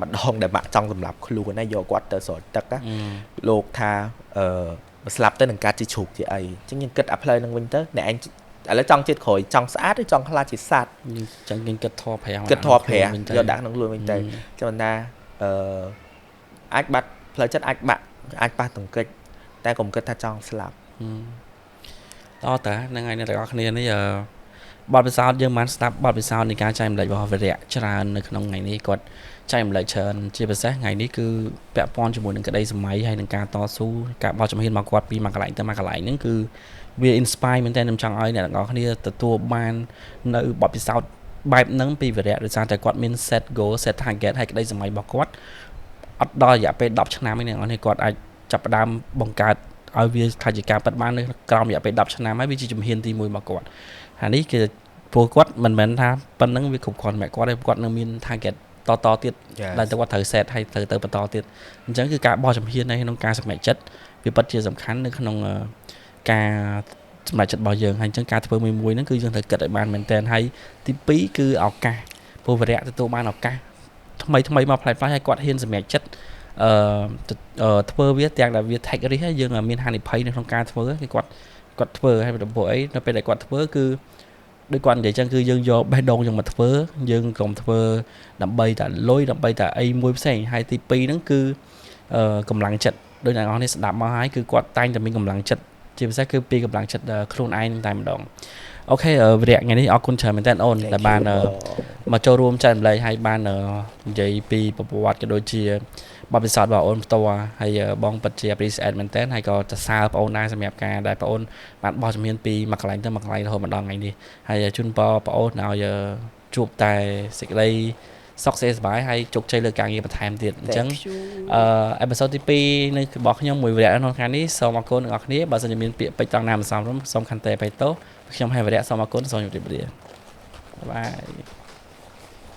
Speaker 2: ម្ដងដែលម៉ាក់ចង់សម្លាប់ខ្លួនណាយកគាត់ទៅស្រោចទឹកលោកថាបើស្លាប់ទៅនឹងកាត់ជាជ្រូកជាអីអញ្ចឹងខ្ញុំគិតអាផ្លូវនឹងវិញទៅអ្នកឯងឥឡូវចង់ជាតិក្រោយចង់ស្អាតឬចង់ខ្លាចជាសត្វ
Speaker 1: អញ្ចឹងយើងគិតធម៌5
Speaker 2: យកដាក់ក្នុងខ្លួនវិញទៅចឹងថាអាចបាត់ផ្លូវចិត្តអាចប៉ះទង្គិចតែកុំគិតថាចង់ស្លាប់
Speaker 1: តើហ្នឹងហើយអ្នកទាំងអស់គ្នានេះបទពិសោធន៍យើងបានស្ដាប់បទពិសោធន៍នៃការចែករំលែករបស់វីរៈច្រើននៅក្នុងថ្ងៃនេះគាត់ចែករំលែកច្រើនជាពិសេសថ្ងៃនេះគឺពាក់ព័ន្ធជាមួយនឹងក្តីសម័យហើយនឹងការតស៊ូការបោះជំហានមកគាត់ពីមួយកន្លែងទៅមួយកន្លែងហ្នឹងគឺវា inspire មែនតើខ្ញុំចង់ឲ្យអ្នកទាំងអស់គ្នាទទួលបាននៅបទពិសោធន៍បែបហ្នឹងពីវីរៈដោយសារតែគាត់មាន set goal set target ហើយក្តីសម័យរបស់គាត់អត់ដល់រយៈពេល10ឆ្នាំទេអ្នកទាំងអស់គ្នាគាត់អាចចាប់ផ្ដើមបង្កើតឲ្យវាថាជាការប៉ັດបាននៅក្រោមរយៈពេល10ឆ្នាំហើយវាជាជំហានទី1របស់គាត់ហើយនេះគឺព្រោះគាត់មិនមែនថាប៉ុណ្្នឹងវាគ្រប់គ្រាន់តែគាត់នៅមាន target តទៀតដែលគាត់ត្រូវ set ហើយត្រូវទៅបន្តទៀតអញ្ចឹងគឺការបោះជំហាននៅក្នុងការសម្រេចចិត្តវាពិតជាសំខាន់នៅក្នុងការសម្រេចចិត្តរបស់យើងហើយអញ្ចឹងការធ្វើមួយហ្នឹងគឺយើងត្រូវគិតឲ្យបានមែនតើហើយទី2គឺឱកាសព្រោះវីរៈទទួលបានឱកាសថ្មីមកផ្លែផ្លែហើយគាត់ហ៊ានសម្រេចចិត្តធ្វើវាទាំងដែលវា take risk ហើយយើងមានហានិភ័យនៅក្នុងការធ្វើគឺគាត់ធ្វើហើយព្រោះអីនៅពេលដែលគាត់ធ្វើគឺដូចគាត់និយាយចឹងគឺយើងយកបេះដូងយើងមកធ្វើយើងកុំធ្វើដើម្បីតែលុយដើម្បីតែអីមួយផ្សេងហើយទី2ហ្នឹងគឺកម្លាំងចិត្តដូចអ្នកនរនេះស្ដាប់មកហើយគឺគាត់តែងតែមានកម្លាំងចិត្តជាពិសេសគឺពីកម្លាំងចិត្តខ្លួនឯងតែម្ដងអូខេវីរៈថ្ងៃនេះអរគុណច្រើនមែនតើអូនដែលបានមកចូលរួមចែករំលែកហើយបាននិយាយពីប្រវត្តិក៏ដូចជាបទពិសោធន៍របស់អូនផ្ទាល់ហើយបងពិតជា appreciate មែនតើហើយក៏សរសើរបងអូនដែរសម្រាប់ការដែលបងអូនបានបោះជំហានពីមួយកន្លែងទៅមួយកន្លែងរហូតមកដល់ថ្ងៃនេះហើយជូនពរបងអូនឲ្យជួបតែសេចក្តីសុខសប្បាយហើយជោគជ័យលើការងារបន្ថែមទៀតអញ្ចឹងអេពីសូតទី2នៃរបស់ខ្ញុំមួយវីរៈក្នុងថ្ងៃនេះសូមអរគុណអ្នកនរគ្នាបើសិនជាមានពាក្យពេចន៍តង់ណាមិនសមរម្យសូមខន្តីអភ័យទោសខ្ញុំហើយវីរៈសូមអរគុណសូមជម្រាបលាបាយ